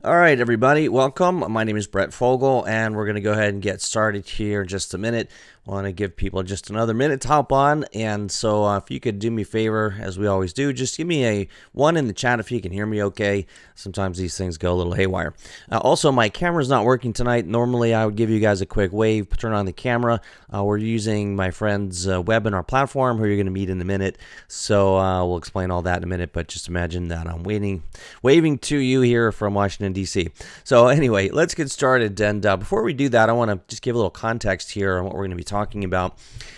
All right, everybody, welcome. My name is Brett Fogel, and we're going to go ahead and get started here in just a minute. I want to give people just another minute to hop on, and so if you could do me a favor, as we always do, just give me a 1 in the chat if you can hear me okay. Sometimes these things go a little haywire. Also, my camera's not working tonight. Normally, I would give you guys a quick wave, turn on the camera. We're using my friend's webinar platform, who you're going to meet in a minute, so we'll explain all that in a minute, but just imagine that I'm waving to you here from Washington, D.C. So anyway, let's get started, and before we do that, I want to just give a little context here on what we're going to be talking about.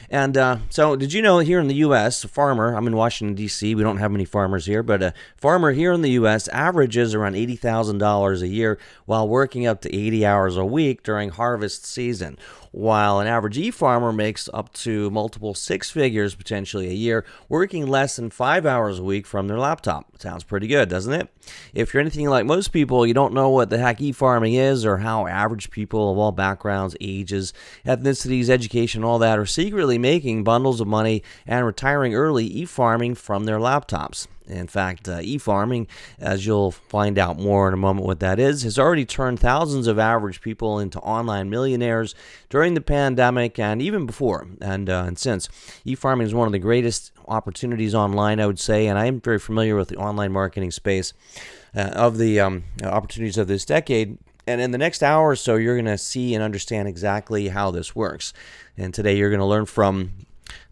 And so did you know here in the U.S., a farmer, I'm in Washington, D.C., we don't have many farmers here, but a farmer here in the U.S. averages around $80,000 a year while working up to 80 hours a week during harvest season, while an average e-farmer makes up to multiple six figures potentially a year, working less than 5 hours a week from their laptop. Sounds pretty good, doesn't it? If you're anything like most people, you don't know what the heck e-farming is or how average people of all backgrounds, ages, ethnicities, education, all that are secretly making bundles of money and retiring early e-farming from their laptops. In fact, e-farming, as you'll find out more in a moment what that is, has already turned thousands of average people into online millionaires during the pandemic and even before and since. E-farming is one of the greatest opportunities online, I would say, and I am very familiar with the online marketing space of the opportunities of this decade. And in the next hour or so, you're going to see and understand exactly how this works. And today you're going to learn from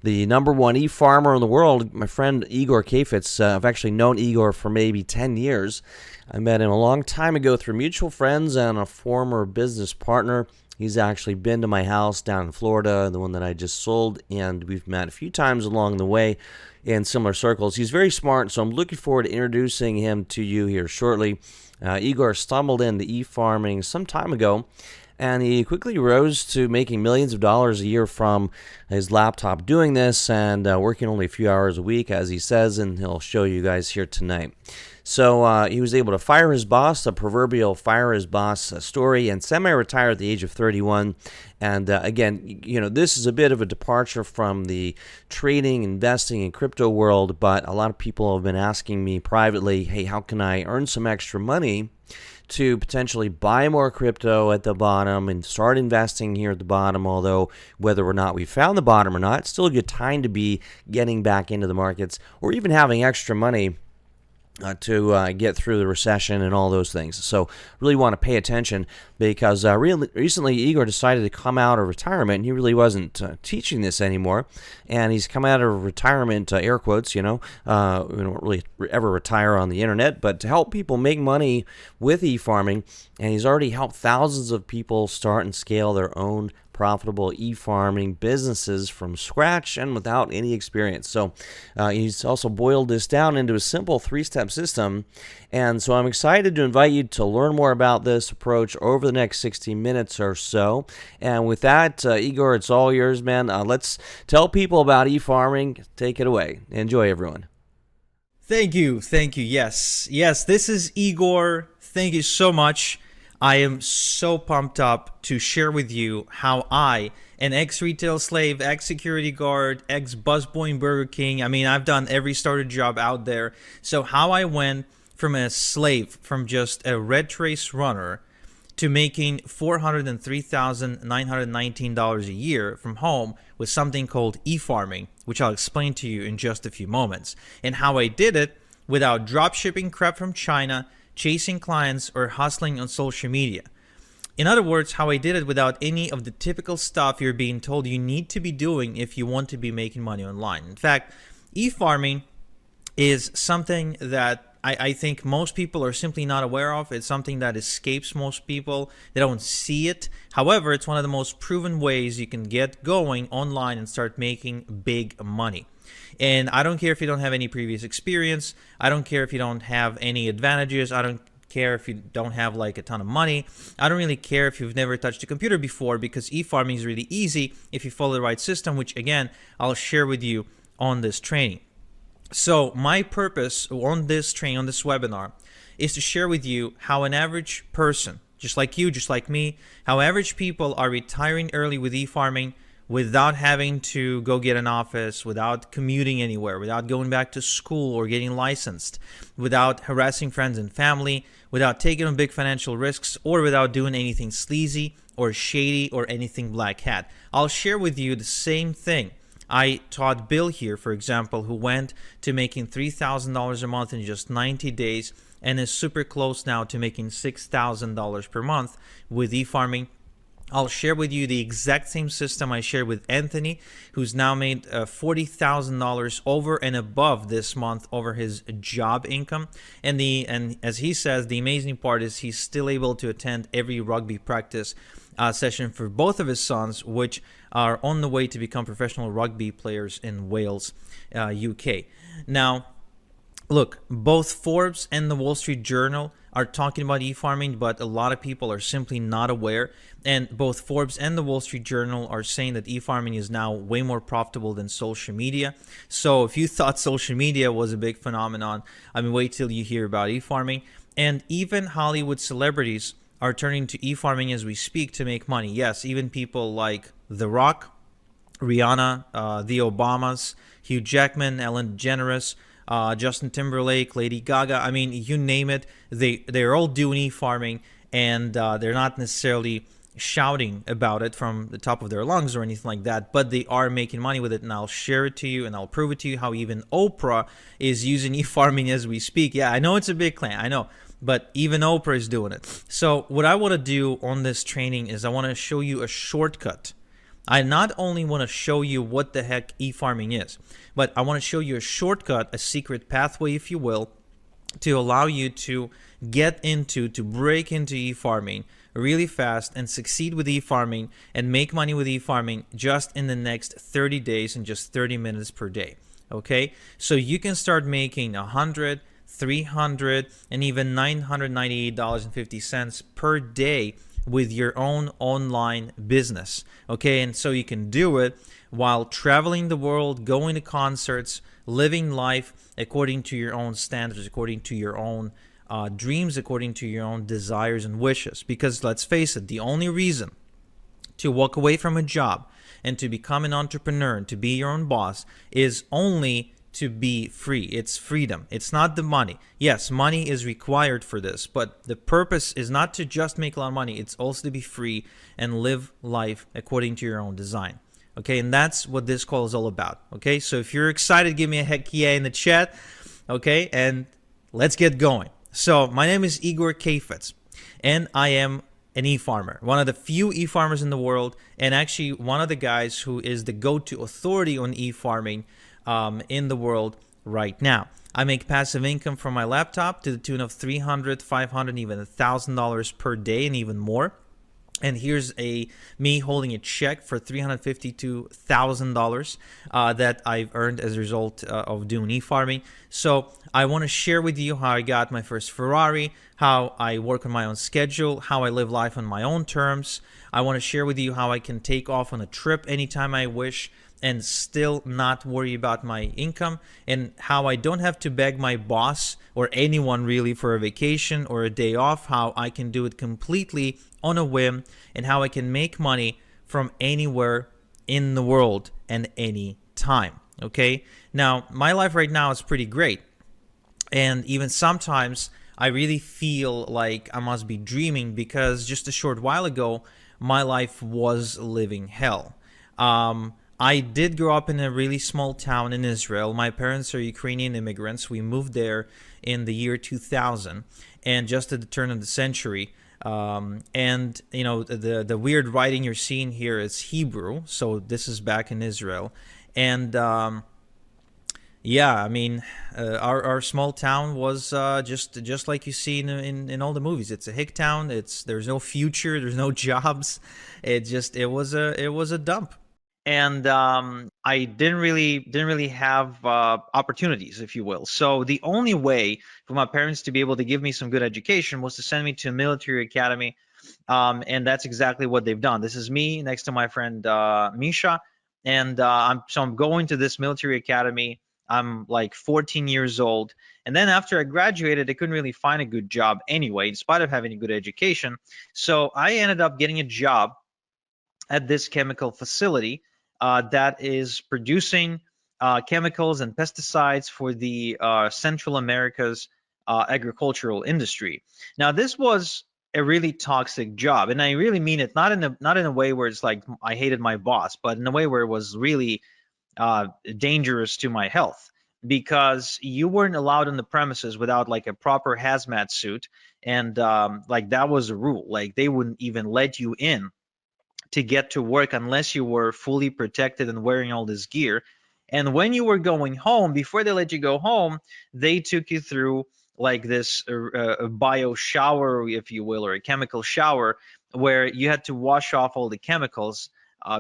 the number one e-farmer in the world, my friend Igor Kafitz. I've actually known Igor for maybe 10 years. I met him a long time ago through mutual friends and a former business partner. He's actually been to my house down in Florida, the one that I just sold, and we've met a few times along the way in similar circles. He's very smart, so I'm looking forward to introducing him to you here shortly. Igor stumbled into e-farming some time ago, and he quickly rose to making millions of dollars a year from his laptop doing this and working only a few hours a week, as he says, and he'll show you guys here tonight. So he was able to fire his boss, the proverbial fire his boss story, and semi-retire at the age of 31. And again, you know, this is a bit of a departure from the trading, investing, and crypto world, but a lot of people have been asking me privately, hey, how can I earn some extra money to potentially buy more crypto at the bottom and start investing here at the bottom, although whether or not we found the bottom or not, it's still a good time to be getting back into the markets or even having extra money to get through the recession and all those things. So really want to pay attention because recently Igor decided to come out of retirement. He really wasn't teaching this anymore, and he's come out of retirement, air quotes, we don't really ever retire on the internet, but to help people make money with e-farming, and he's already helped thousands of people start and scale their own profitable e-farming businesses from scratch and without any experience. So he's also boiled this down into a simple 3-step system. And so I'm excited to invite you to learn more about this approach over the next 60 minutes or so. And with that, Igor, it's all yours, man. Let's tell people about e-farming. Take it away. Enjoy, everyone. Thank you. Yes, this is Igor. Thank you so much. I am so pumped up to share with you how I, an ex-retail slave, ex-security guard, ex-busboy in Burger King, I've done every starter job out there. So how I went from a slave, from just a red trace runner, to making $403,919 a year from home with something called e-farming, which I'll explain to you in just a few moments, and how I did it without drop shipping crap from China, chasing clients, or hustling on social media. In other words, how I did it without any of the typical stuff you're being told you need to be doing if you want to be making money online. In fact, e-farming is something that I think most people are simply not aware of. It's something that escapes most people. They don't see it. However, it's one of the most proven ways you can get going online and start making big money. And I don't care if you don't have any previous experience. I don't care if you don't have any advantages. I don't care if you don't have like a ton of money. I don't really care if you've never touched a computer before, because e-farming is really easy if you follow the right system, which again, I'll share with you on this training. So my purpose on this training, on this webinar, is to share with you how an average person, just like you, just like me, how average people are retiring early with e-farming without having to go get an office, without commuting anywhere, without going back to school or getting licensed, without harassing friends and family, without taking on big financial risks, or without doing anything sleazy or shady or anything black hat. I'll share with you the same thing I taught Bill here, for example, who went to making $3,000 a month in just 90 days and is super close now to making $6,000 per month with e-farming. I'll share with you the exact same system I shared with Anthony, who's now made $40,000 over and above this month over his job income. And as he says, the amazing part is he's still able to attend every rugby practice session for both of his sons, which are on the way to become professional rugby players in Wales, UK. Now, look, both Forbes and the Wall Street Journal are talking about e-farming, but a lot of people are simply not aware. And both Forbes and the Wall Street Journal are saying that e-farming is now way more profitable than social media. So if you thought social media was a big phenomenon, I mean, wait till you hear about e-farming. And even Hollywood celebrities are turning to e-farming as we speak to make money. Yes, even people like The Rock, Rihanna, the Obamas, Hugh Jackman, Ellen DeGeneres, Justin Timberlake, Lady Gaga. I mean, you name it, they're all doing e-farming, and they're not necessarily shouting about it from the top of their lungs or anything like that, but they are making money with it. And I'll share it to you, and I'll prove it to you how even Oprah is using e-farming as we speak. Yeah, I know it's a big claim, I know, but even Oprah is doing it. So what I want to do on this training is I want to show you a shortcut. I not only want to show you what the heck e-farming is, but I want to show you a shortcut, a secret pathway, if you will, to allow you to break into e-farming really fast and succeed with e-farming and make money with e-farming just in the next 30 days and just 30 minutes per day. Okay? So you can start making $100, $300, and even $998.50 per day with your own online business. Okay, and so you can do it while traveling the world, going to concerts, living life according to your own standards, according to your own dreams, according to your own desires and wishes. Because let's face it, the only reason to walk away from a job and to become an entrepreneur and to be your own boss is only to be free. It's freedom. It's not the money. Yes, money is required for this, but the purpose is not to just make a lot of money. It's also to be free and live life according to your own design. Okay, and that's what this call is all about. Okay, so if you're excited, give me a heck yeah in the chat. Okay, and let's get going. So my name is Igor Kafetz, and I am an e-farmer, one of the few e-farmers in the world, and actually one of the guys who is the go-to authority on e-farming in the world right now. I make passive income from my laptop to the tune of $300, $500, even $1,000 per day, and even more. And here's me holding a check for $352,000 that I've earned as a result of doing e-farming. So I want to share with you how I got my first Ferrari, how I work on my own schedule, how I live life on my own terms. I want to share with you how I can take off on a trip anytime I wish and still not worry about my income, and how I don't have to beg my boss or anyone really for a vacation or a day off, how I can do it completely on a whim, and how I can make money from anywhere in the world and any time. Okay, now my life right now is pretty great, and even sometimes I really feel like I must be dreaming, because just a short while ago my life was living hell. I did grow up in a really small town in Israel. My parents are Ukrainian immigrants. We moved there in the year 2000, and just at the turn of the century. And you know, the weird writing you're seeing here is Hebrew, so this is back in Israel. And yeah, I mean, our small town was just like you see in all the movies. It's a hick town. There's no future. There's no jobs. It was a dump. And I didn't really have opportunities, if you will. So the only way for my parents to be able to give me some good education was to send me to a military academy, and that's exactly what they've done. This is me next to my friend Misha, and I'm going to this military academy. I'm like 14 years old, and then after I graduated, I couldn't really find a good job anyway, in spite of having a good education. So I ended up getting a job at this chemical facility. that is producing chemicals and pesticides for the Central America's agricultural industry. Now, this was a really toxic job, and I really mean it not in a way where it's like I hated my boss, but in a way where it was really dangerous to my health, because you weren't allowed on the premises without like a proper hazmat suit, and like that was a rule. Like they wouldn't even let you in to get to work unless you were fully protected and wearing all this gear. And when you were going home, before they let you go home, they took you through like this a bio shower, if you will, or a chemical shower, where you had to wash off all the chemicals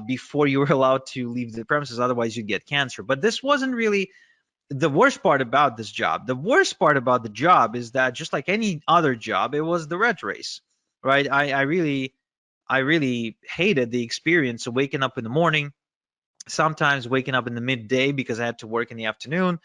before you were allowed to leave the premises. Otherwise, you'd get cancer. But this wasn't really the worst part about this job. The worst part about the job is that just like any other job, it was the rat race, right? I really hated the experience of waking up in the morning, sometimes waking up in the midday because I had to work in the afternoon,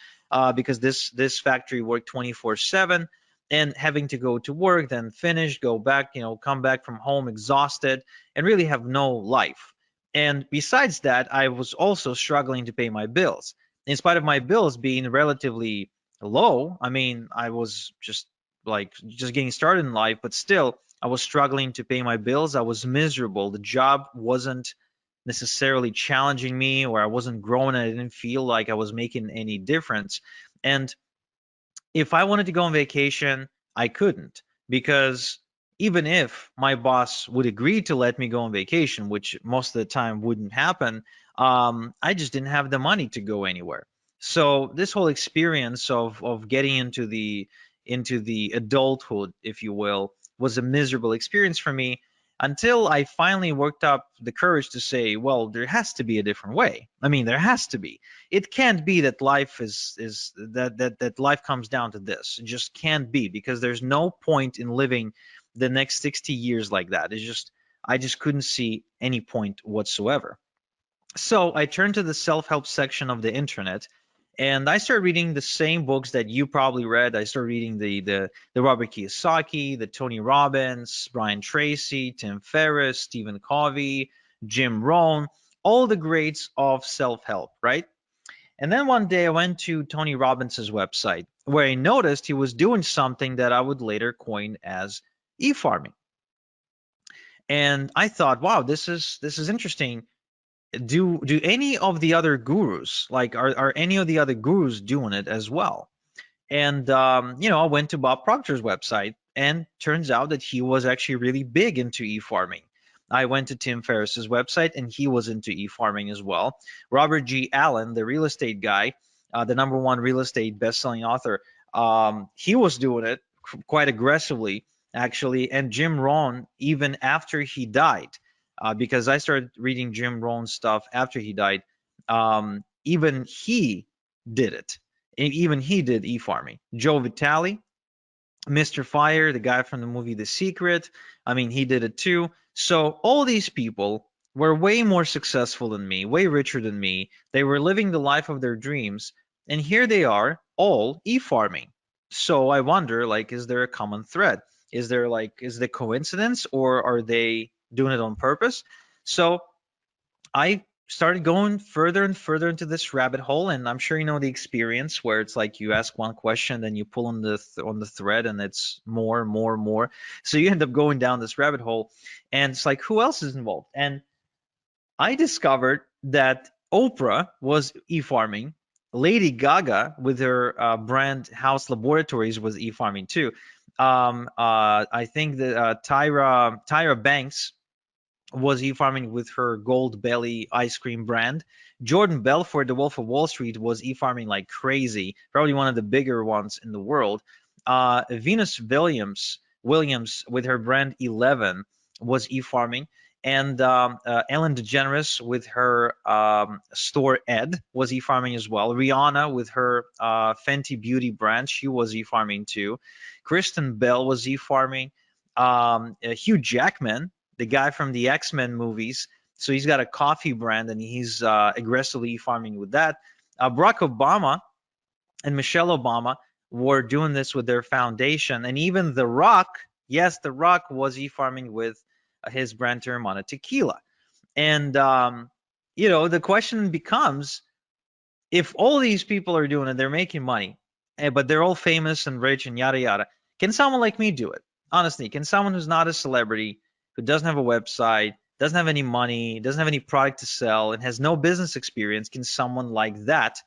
because this factory worked 24/7, and having to go to work, then finish, go back, come back from home exhausted, and really have no life. And besides that, I was also struggling to pay my bills. In spite of my bills being relatively low, I mean, I was just getting started in life, but still, I was struggling to pay my bills. I was miserable. The job wasn't necessarily challenging me, or I wasn't growing. I didn't feel like I was making any difference. And if I wanted to go on vacation, I couldn't, because even if my boss would agree to let me go on vacation, which most of the time wouldn't happen, I just didn't have the money to go anywhere. So this whole experience of getting into the adulthood, if you will, was a miserable experience for me, until I finally worked up the courage to say, well, there has to be a different way. I mean, there has to be. It can't be that life is that life comes down to this. It just can't be, because there's no point in living the next 60 years like that. It's just, I just couldn't see any point whatsoever. So I turned to the self-help section of the internet, and I started reading the same books that you probably read. I started reading the Robert Kiyosaki, the Tony Robbins, Brian Tracy, Tim Ferriss, Stephen Covey, Jim Rohn, all the greats of self-help, right? And then one day I went to Tony Robbins's website, where I noticed he was doing something that I would later coin as e-farming. And I thought, wow, this is interesting. Do any of the other gurus, like, are any of the other gurus doing it as well? And I went to Bob Proctor's website, and turns out that he was actually really big into e-farming. I went to Tim Ferriss's website, and he was into e-farming as well. Robert G. Allen, the real estate guy, the number one real estate best-selling author, he was doing it quite aggressively, actually. And Jim Rohn, even after he died, because I started reading Jim Rohn's stuff after he died, even he did it. Even he did e-farming. Joe Vitale, Mr. Fire, the guy from the movie The Secret, I mean, he did it too. So all these people were way more successful than me, way richer than me. They were living the life of their dreams, and here they are, all e-farming. So I wonder, like, is there a common thread? Is there coincidence, or are they doing it on purpose? So I started going further and further into this rabbit hole, and I'm sure you know the experience where it's like you ask one question, then you pull on the thread, and it's more, more, more. So you end up going down this rabbit hole, and it's like, who else is involved? And I discovered that Oprah was e-farming. Lady Gaga, with her brand House Laboratories, was e-farming too. I think that Tyra Banks was e-farming with her Gold Belly ice cream brand. Jordan Belfort, the Wolf of Wall Street, was e-farming like crazy, probably one of the bigger ones in the world. Venus Williams with her brand 11 was e-farming. And Ellen DeGeneres with her store Ed was e-farming as well. Rihanna with her Fenty Beauty brand, she was e-farming too. Kristen Bell was e-farming. Hugh Jackman, the guy from the X-Men movies. So he's got a coffee brand, and he's aggressively farming with that. Barack Obama and Michelle Obama were doing this with their foundation. And even The Rock, yes, The Rock was e-farming with his brand Terramana Tequila. And the question becomes, if all these people are doing it, they're making money, but they're all famous and rich and yada yada. Can someone like me do it? Honestly, can someone who's not a celebrity, who doesn't have a website, doesn't have any money, doesn't have any product to sell, and has no business experience, can someone like that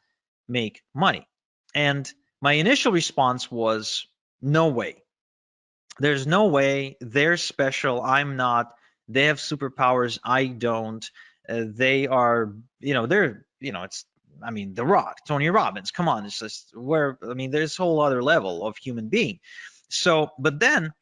make money? And my initial response was, no way. There's no way. They're special. I'm not. They have superpowers. I don't. They are, they're, it's, I mean, The Rock, Tony Robbins. Come on, it's just where, I mean, there's a whole other level of human being. So, but then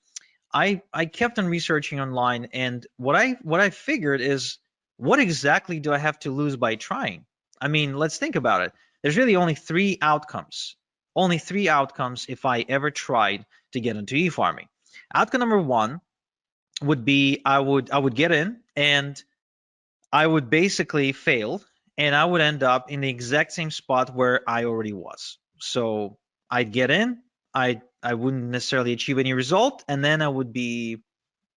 I kept on researching online, and what I figured is, what exactly do I have to lose by trying? I mean, let's think about it. There's really only three outcomes. Only three outcomes if I ever tried to get into e-farming. Outcome number one would be, I would get in, and I would basically fail, and I would end up in the exact same spot where I already was. So I'd get in, I wouldn't necessarily achieve any result, and then I would be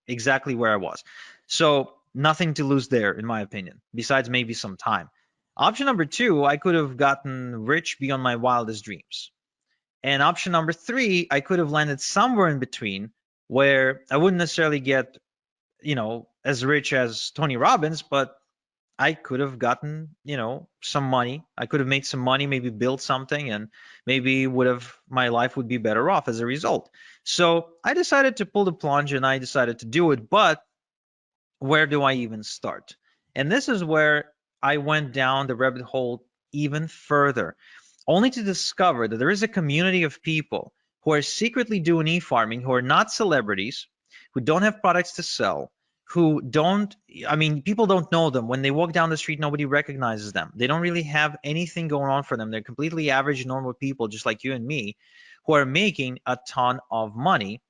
exactly where I was. So nothing to lose there, in my opinion, besides maybe some time. Option number two, I could have gotten rich beyond my wildest dreams. And option number three, I could have landed somewhere in between, where I wouldn't necessarily get, as rich as Tony Robbins, but I could have gotten, some money. I could have made some money, maybe built something, and maybe would have my life would be better off as a result. So I decided to pull the plunge, and I decided to do it. But where do I even start? And this is where I went down the rabbit hole even further, only to discover that there is a community of people who are secretly doing e-farming, who are not celebrities, who don't have products to sell, who don't, I mean, people don't know them. When they walk down the street, nobody recognizes them. They don't really have anything going on for them. They're completely average, normal people, just like you and me, who are making a ton of money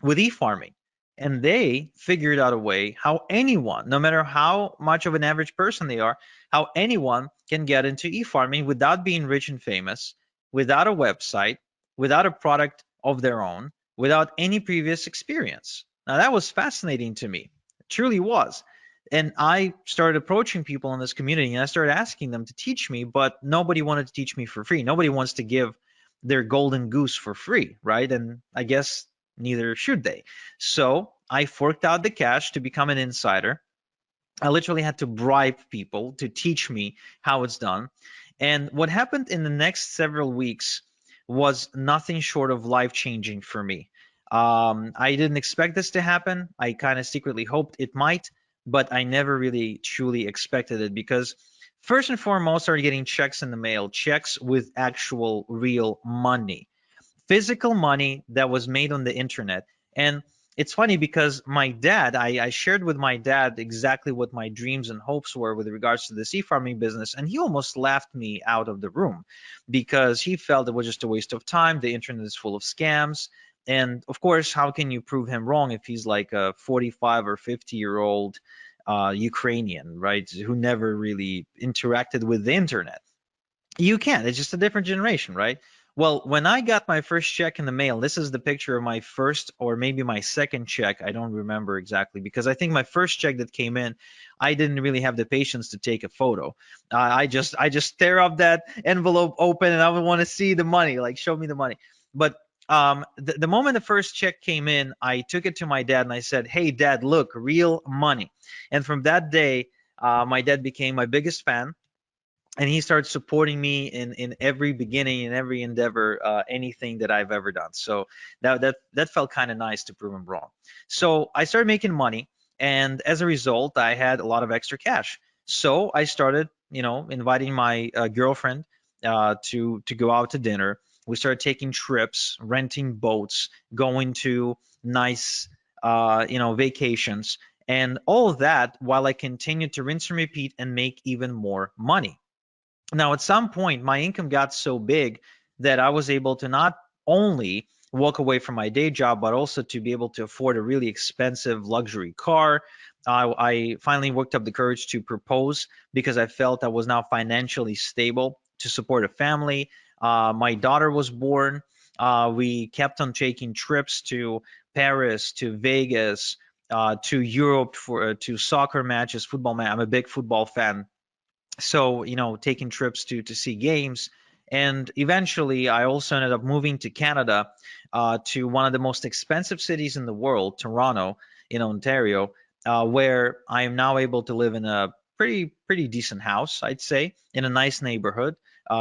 with e-farming. And they figured out a way how anyone, no matter how much of an average person they are, how anyone can get into e-farming without being rich and famous, without a website, without a product of their own, without any previous experience. Now that was fascinating to me. It truly was. And I started approaching people in this community, and I started asking them to teach me, but nobody wanted to teach me for free. Nobody wants to give their golden goose for free, right? And I guess neither should they. So I forked out the cash to become an insider. I literally had to bribe people to teach me how it's done. And what happened in the next several weeks was nothing short of life changing for me. I didn't expect this to happen. I kind of secretly hoped it might, but I never really truly expected it, because first and foremost, I started getting checks in the mail, checks with actual real money, physical money that was made on the internet. And it's funny because my dad, I shared with my dad exactly what my dreams and hopes were with regards to the sea farming business, and he almost laughed me out of the room because he felt it was just a waste of time. The internet is full of scams. And of course, how can you prove him wrong if he's like a 45 or 50-year-old Ukrainian, right, who never really interacted with the internet? You can't. It's just a different generation, right? Well, when I got my first check in the mail, this is the picture of my first or maybe my second check. I don't remember exactly, because I think my first check that came in, I didn't really have the patience to take a photo. I just tear up that envelope open, and I would want to see the money, like show me the money. But the moment the first check came in, I took it to my dad and I said, "Hey, Dad, look, real money." And from that day, my dad became my biggest fan, and he started supporting me in every beginning, in every endeavor, anything that I've ever done. So that felt kind of nice to prove him wrong. So I started making money, and as a result, I had a lot of extra cash. So I started, inviting my girlfriend to go out to dinner. We started taking trips, renting boats, going to nice vacations, and all of that while I continued to rinse and repeat and make even more money. Now, at some point, my income got so big that I was able to not only walk away from my day job, but also to be able to afford a really expensive luxury car. I finally worked up the courage to propose, because I felt I was now financially stable to support a family. My daughter was born. We kept on taking trips to Paris, to Vegas, to Europe, for to soccer matches, football match. I'm a big football fan, So, taking trips to see games. And eventually I also ended up moving to Canada, to one of the most expensive cities in the world, Toronto, in Ontario, where I am now able to live in a pretty decent house, I'd say, in a nice neighborhood,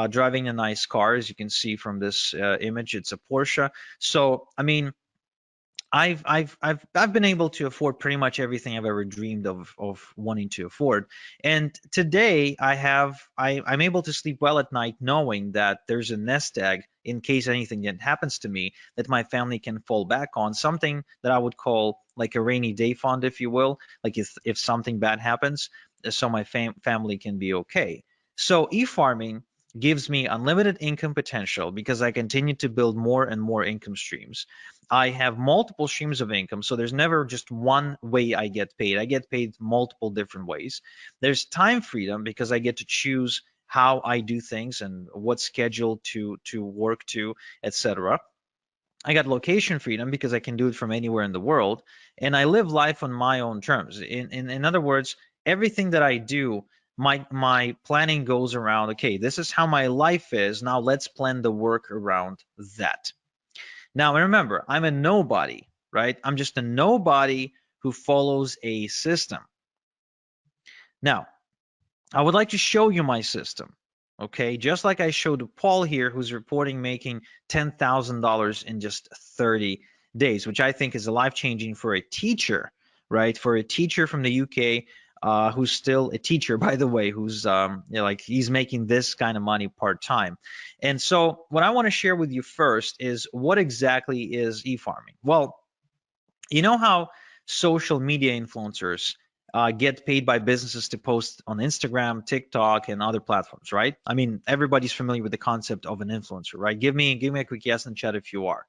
driving a nice car. As you can see from this image, it's a Porsche. So I mean, I've been able to afford pretty much everything I've ever dreamed of wanting to afford. And today I'm able to sleep well at night knowing that there's a nest egg in case anything happens to me that my family can fall back on, something that I would call like a rainy day fund, if you will, like if something bad happens, so my family can be okay. So e-farming gives me unlimited income potential because I continue to build more and more income streams. I have multiple streams of income, so there's never just one way I get paid. I get paid multiple different ways. There's time freedom because I get to choose how I do things and what schedule to work to, etc. I got location freedom because I can do it from anywhere in the world, and I live life on my own terms. In other words, everything that I do, my planning goes around, okay, this is how my life is. Now let's plan the work around that. Now, remember, I'm a nobody, right? I'm just a nobody who follows a system. Now, I would like to show you my system, okay? Just like I showed Paul here, who's reporting making $10,000 in just 30 days, which I think is life-changing for a teacher, right? For a teacher from the UK, who's still a teacher, by the way, who's like he's making this kind of money part-time. And so what I want to share with you first is what exactly is e-farming? Well, you know how social media influencers get paid by businesses to post on Instagram, TikTok, and other platforms, right? I mean, everybody's familiar with the concept of an influencer, right? Give me a quick yes in chat if you are.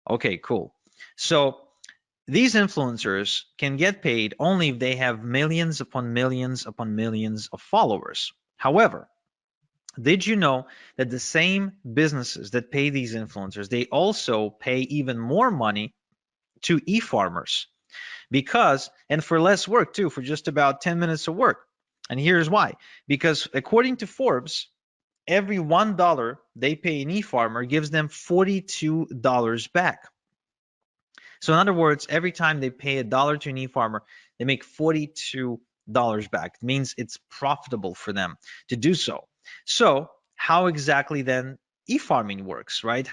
Okay, cool. So these influencers can get paid only if they have millions upon millions upon millions of followers. However, did you know that the same businesses that pay these influencers, they also pay even more money to e-farmers? Because, and for less work too, for just about 10 minutes of work. And here's why. Because according to Forbes, every $1 they pay an e-farmer gives them $42 back. So in other words, every time they pay $1 to an e-farmer, they make $42 back. It means it's profitable for them to do so. So how exactly then e-farming works, right?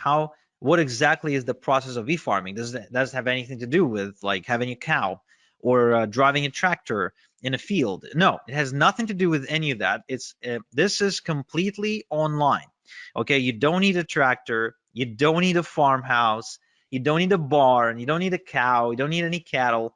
What exactly is the process of e-farming? Does it have anything to do with like having a cow or driving a tractor in a field? No, it has nothing to do with any of that. This is completely online. Okay, you don't need a tractor, you don't need a farmhouse, you don't need a barn, you don't need a cow, you don't need any cattle,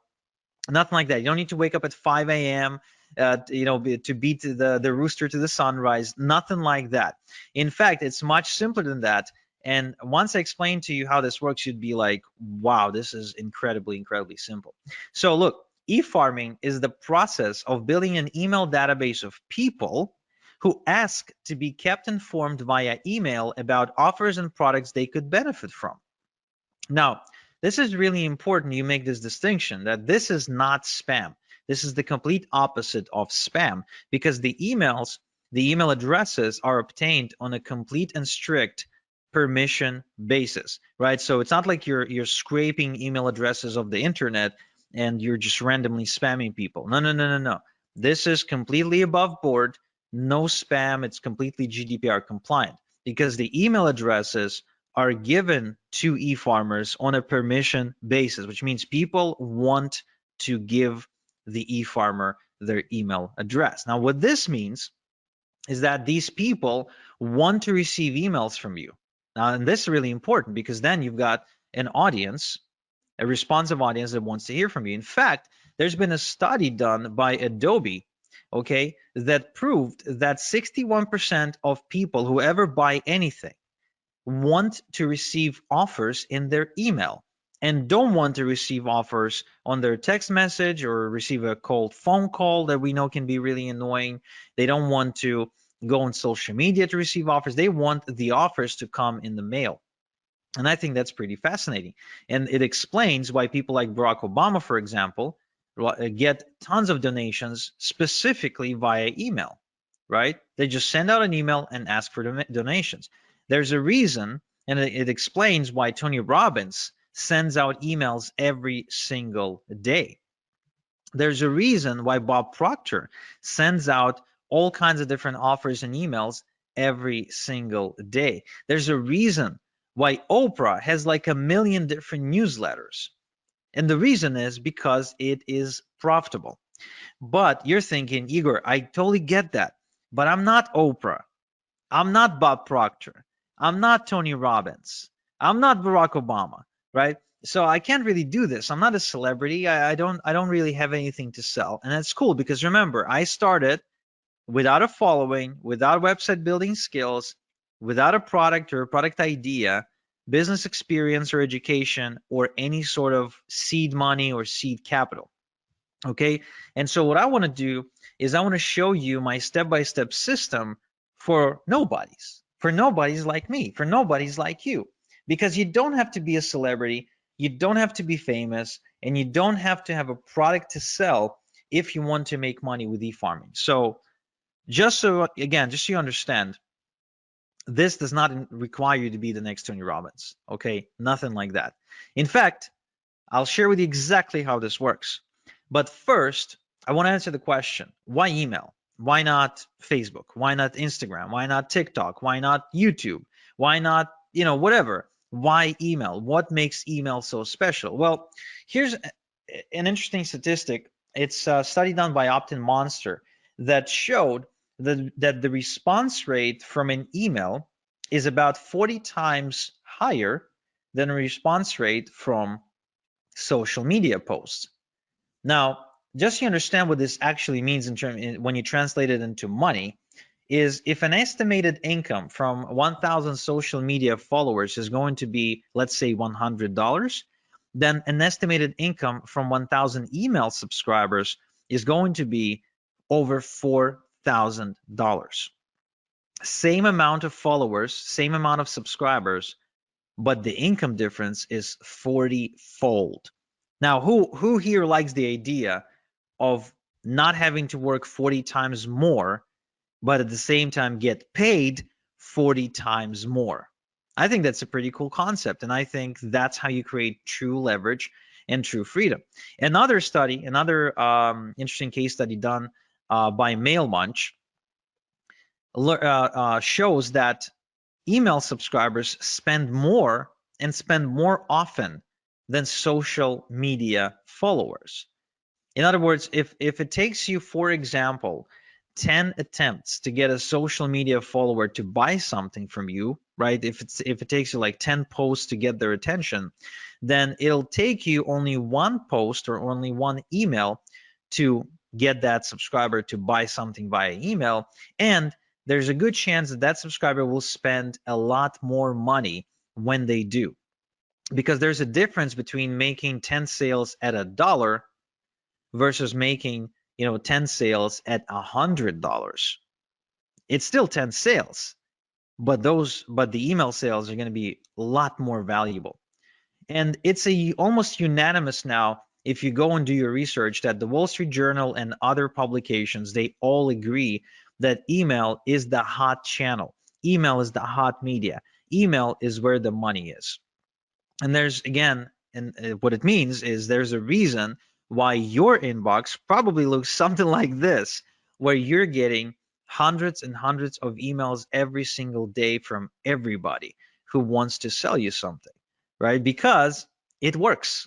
nothing like that. You don't need to wake up at 5 a.m. To beat the rooster to the sunrise, nothing like that. In fact, it's much simpler than that. And once I explain to you how this works, you'd be like, wow, this is incredibly simple. So look, e-farming is the process of building an email database of people who ask to be kept informed via email about offers and products they could benefit from. Now, this is really important you make this distinction that this is not spam. This is the complete opposite of spam because the email addresses are obtained on a complete and strict permission basis, right? So it's not like you're scraping email addresses of the internet and you're just randomly spamming people. No. This is completely above board, no spam. It's completely GDPR compliant because the email addresses are given to e-farmers on a permission basis, which means people want to give the e-farmer their email address. Now, what this means is that these people want to receive emails from you. Now, and this is really important because then you've got an audience, a responsive audience that wants to hear from you. In fact, there's been a study done by Adobe, okay, that proved that 61% of people who ever buy anything want to receive offers in their email and don't want to receive offers on their text message or receive a cold phone call that we know can be really annoying. They don't want to go on social media to receive offers. They want the offers to come in the mail. And I think that's pretty fascinating. And it explains why people like Barack Obama, for example, get tons of donations specifically via email. right? They just send out an email and ask for donations. There's a reason, and it explains why Tony Robbins sends out emails every single day. There's a reason why Bob Proctor sends out all kinds of different offers and emails every single day. There's a reason why Oprah has like a million different newsletters. And the reason is because it is profitable. But you're thinking, Igor, I totally get that. But I'm not Oprah. I'm not Bob Proctor. I'm not Tony Robbins. I'm not Barack Obama, right? So I can't really do this. I'm not a celebrity. I don't really have anything to sell. And that's cool because remember, I started without a following, without website building skills, without a product or a product idea, business experience or education, or any sort of seed money or seed capital. Okay. And so what I want to do is I want to show you my step-by-step system for nobodies like me, for nobodies like you, because you don't have to be a celebrity, you don't have to be famous, and you don't have to have a product to sell if you want to make money with e-farming. So just so you understand, this does not require you to be the next Tony Robbins. Okay, nothing like that. In fact, I'll share with you exactly how this works. But first, I want to answer the question, why email? Why not Facebook? Why not Instagram? Why not TikTok? Why not YouTube? Why not, whatever? Why email? What makes email so special? Well, here's an interesting statistic. It's a study done by Opt-in Monster that showed that the response rate from an email is about 40 times higher than a response rate from social media posts. Now, just so you understand what this actually means when you translate it into money, is if an estimated income from 1,000 social media followers is going to be, let's say, $100, then an estimated income from 1,000 email subscribers is going to be over $4,000. Same amount of followers, same amount of subscribers, but the income difference is 40-fold. Now, who here likes the idea of not having to work 40 times more, but at the same time get paid 40 times more? I think that's a pretty cool concept, and I think that's how you create true leverage and true freedom. Another interesting case study done by MailMunch shows that email subscribers spend more and spend more often than social media followers. In other words, if it takes you, for example, 10 attempts to get a social media follower to buy something from you, right? If it takes you like 10 posts to get their attention, then it'll take you only one post or only one email to get that subscriber to buy something via email. And there's a good chance that that subscriber will spend a lot more money when they do, because there's a difference between making 10 sales at $1 versus making 10 sales at $100. It's still 10 sales, but the email sales are going to be a lot more valuable. And it's almost unanimous now, if you go and do your research, that the Wall Street Journal and other publications, they all agree that email is the hot channel. Email is the hot media. Email is where the money is. And there's, again, and what it means is there's a reason why your inbox probably looks something like this, where you're getting hundreds and hundreds of emails every single day from everybody who wants to sell you something, right? Because it works.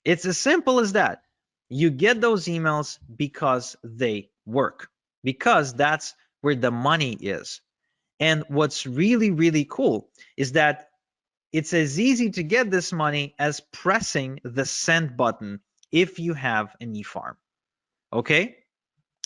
It's as simple as that. You get those emails because they work, because that's where the money is. And what's really, really cool is that it's as easy to get this money as pressing the send button if you have an e-farm. Okay?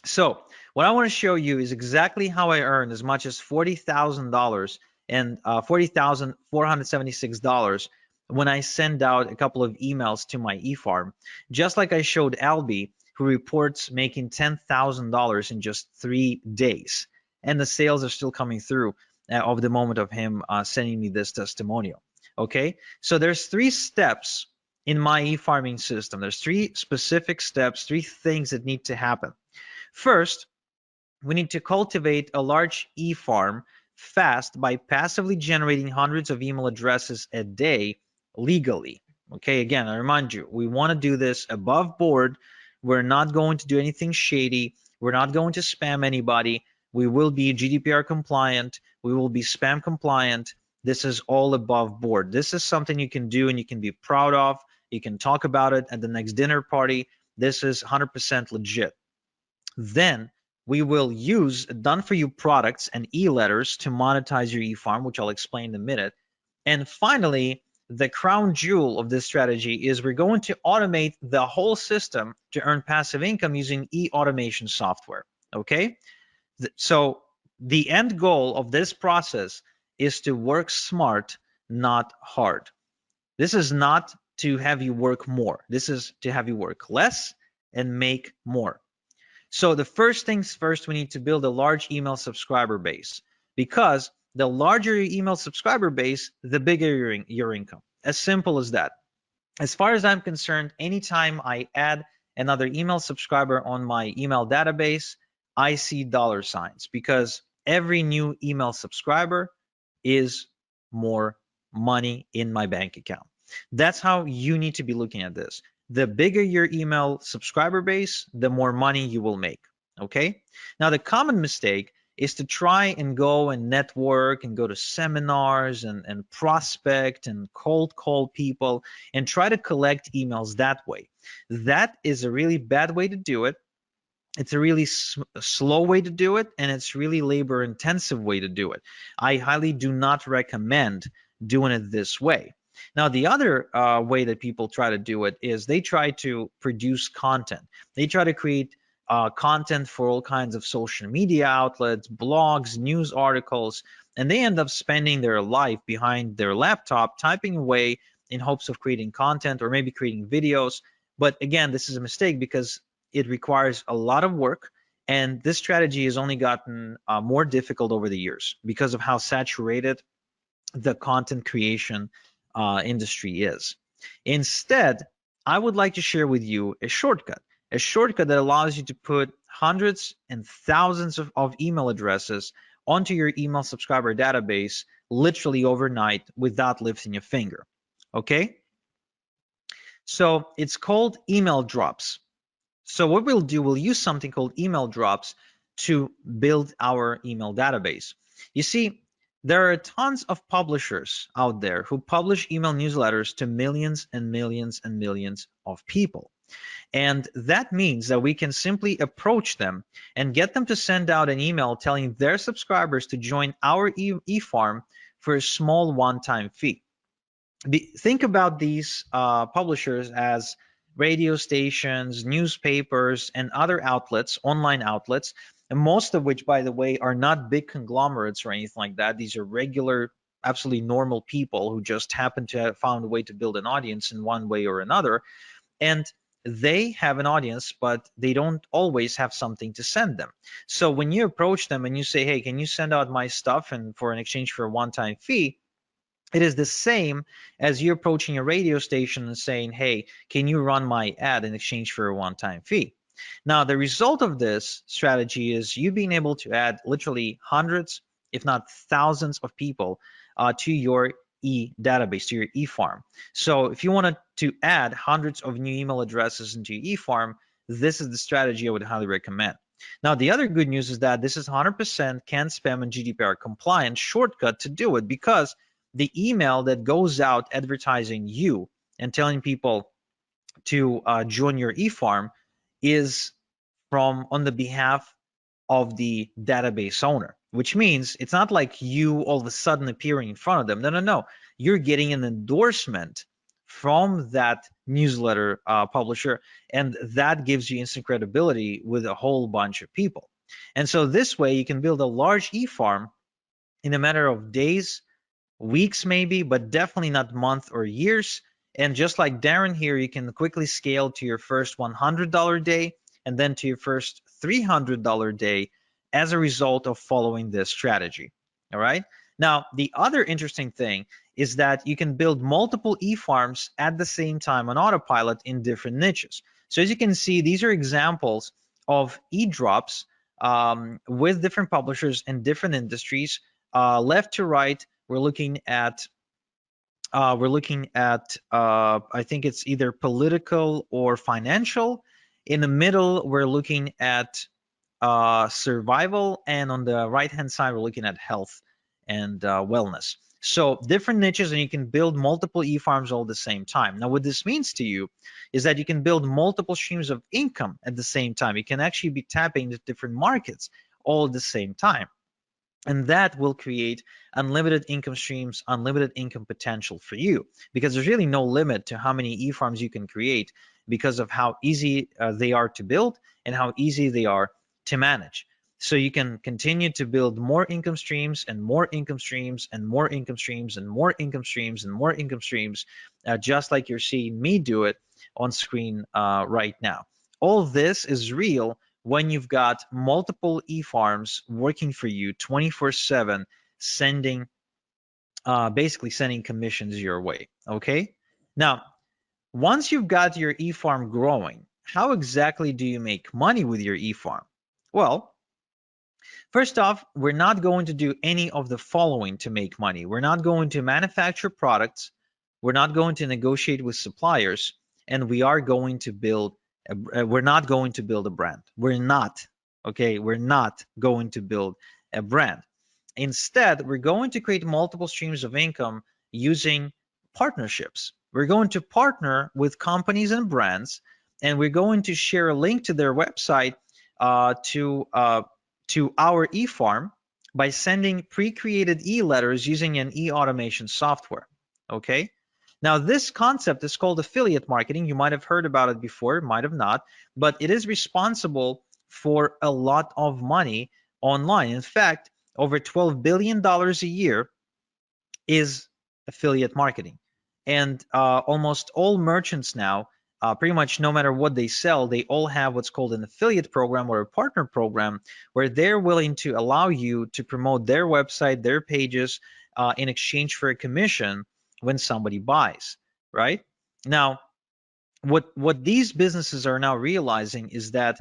So what I want to show you is exactly how I earned as much as $40,000 and $40,476 when I send out a couple of emails to my e-farm, just like I showed Albie, who reports making $10,000 in just 3 days. And the sales are still coming through of the moment of him sending me this testimonial. Okay, so there's 3 steps in my e-farming system. There's 3 specific steps, 3 things that need to happen. First, we need to cultivate a large e-farm fast by passively generating hundreds of email addresses a day legally. Okay, again, I remind you, we want to do this above board. We're not going to do anything shady. We're not going to spam anybody. We will be GDPR compliant. We will be spam compliant. This is all above board. This is something you can do and you can be proud of. You can talk about it at the next dinner party. This is 100% legit. Then we will use done-for-you products and e-letters to monetize your e-farm, which I'll explain in a minute. And finally, the crown jewel of this strategy is we're going to automate the whole system to earn passive income using e-automation software. Okay? So the end goal of this process is to work smart, not hard. This is not to have you work more. This is to have you work less and make more. So the first things first, we need to build a large email subscriber base, because the larger your email subscriber base, the bigger your income. As simple as that. As far as I'm concerned, anytime I add another email subscriber on my email database, I see dollar signs, because every new email subscriber is more money in my bank account. That's how you need to be looking at this. The bigger your email subscriber base, the more money you will make. Okay. Now, the common mistake is to try and go and network and go to seminars and prospect and cold call people and try to collect emails that way. That is a really bad way to do it. It's a really slow way to do it, and it's really labor intensive way to do it. I highly do not recommend doing it this way. Now, the other way that people try to do it is they try to produce content. They try to create content for all kinds of social media outlets, blogs, news articles, and they end up spending their life behind their laptop typing away in hopes of creating content or maybe creating videos. But again, this is a mistake because it requires a lot of work, and this strategy has only gotten more difficult over the years because of how saturated the content creation industry is. Instead, I would like to share with you a shortcut that allows you to put hundreds and thousands of email addresses onto your email subscriber database literally overnight without lifting a finger. Okay? So it's called email drops. So what we'll do, we'll use something called email drops to build our email database. You see, there are tons of publishers out there who publish email newsletters to millions and millions and millions of people. And that means that we can simply approach them and get them to send out an email telling their subscribers to join our e-farm for a small one-time fee. Think about these publishers as radio stations, newspapers, and other outlets, online outlets, and most of which, by the way, are not big conglomerates or anything like that. These are regular, absolutely normal people who just happen to have found a way to build an audience in one way or another. And they have an audience, but they don't always have something to send them. So when you approach them and you say, hey, can you send out my stuff and for an exchange for a one-time fee, it is the same as you approaching a radio station and saying, hey, can you run my ad in exchange for a one-time fee? Now, the result of this strategy is you being able to add literally hundreds, if not thousands of people to your database, to your e-farm. So if you wanted to add hundreds of new email addresses into your e-farm, this is the strategy I would highly recommend. Now, the other good news is that this is 100% can spam and GDPR compliant shortcut to do it, because the email that goes out advertising you and telling people to join your e-farm is from on the behalf of the database owner, which means it's not like you all of a sudden appearing in front of them. No. You're getting an endorsement from that newsletter publisher, and that gives you instant credibility with a whole bunch of people. And so this way you can build a large e-farm in a matter of days, weeks maybe, but definitely not months or years. And just like Darren here, you can quickly scale to your first $100 day and then to your first $300 day as a result of following this strategy. All right. Now, the other interesting thing is that you can build multiple e-farms at the same time on autopilot in different niches. So as you can see, these are examples of e-drops with different publishers in different industries. Left to right, we're looking at I think it's either political or financial. In the middle, we're looking at survival, and on the right hand side, we're looking at health and wellness. So different niches, and you can build multiple e-farms all at the same time. Now, what this means to you is that you can build multiple streams of income at the same time. You can actually be tapping into different markets all at the same time. And that will create unlimited income streams, unlimited income potential for you, because there's really no limit to how many e-farms you can create because of how easy they are to build and how easy they are to manage. So you can continue to build more income streams and more income streams and more income streams and more income streams and more income streams, just like you're seeing me do it on screen right now. All this is real when you've got multiple e-farms working for you 24/7, sending basically sending commissions your way. Okay, now once you've got your e-farm growing, how exactly do you make money with your e-farm? Well, first off, we're not going to do any of the following to make money. We're not going to manufacture products, we're not going to negotiate with suppliers, and we are going to build we're not going to build a brand. We're not, okay? We're not going to build a brand. Instead, we're going to create multiple streams of income using partnerships. We're going to partner with companies and brands, and we're going to share a link to their website to our e-farm by sending pre-created e-letters using an e-automation software. Okay. Now, this concept is called affiliate marketing. You might have heard about it before, might have not, but it is responsible for a lot of money online. In fact, over $12 billion a year is affiliate marketing. And almost all merchants now, pretty much no matter what they sell, they all have what's called an affiliate program or a partner program where they're willing to allow you to promote their website, their pages, in exchange for a commission when somebody buys, right? Now, what these businesses are now realizing is that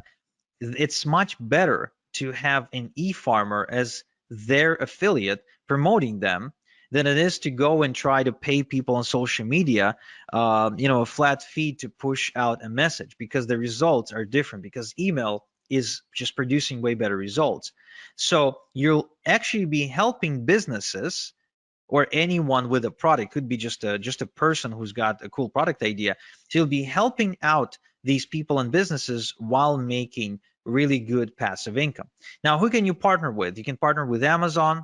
it's much better to have an e-farmer as their affiliate promoting them than it is to go and try to pay people on social media, a flat fee to push out a message, because the results are different, because email is just producing way better results. So you'll actually be helping businesses or anyone with a product. Could be just a person who's got a cool product idea. So you'll be helping out these people and businesses while making really good passive income. Now, who can you partner with? You can partner with Amazon,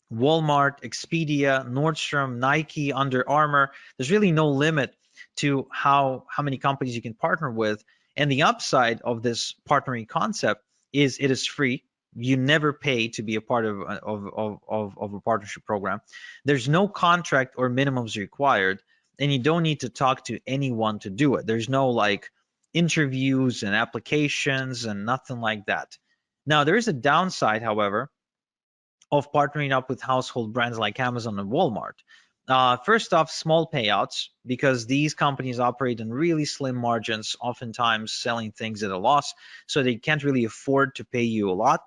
Walmart, Expedia, Nordstrom, Nike, Under Armour. There's really no limit to how many companies you can partner with. And the upside of this partnering concept is it is free. You never pay to be a part of a partnership program. There's no contract or minimums required, and you don't need to talk to anyone to do it. There's no like interviews and applications and nothing like that. Now, there is a downside, however, of partnering up with household brands like Amazon and Walmart. First off, small payouts, because these companies operate in really slim margins, oftentimes selling things at a loss, so they can't really afford to pay you a lot.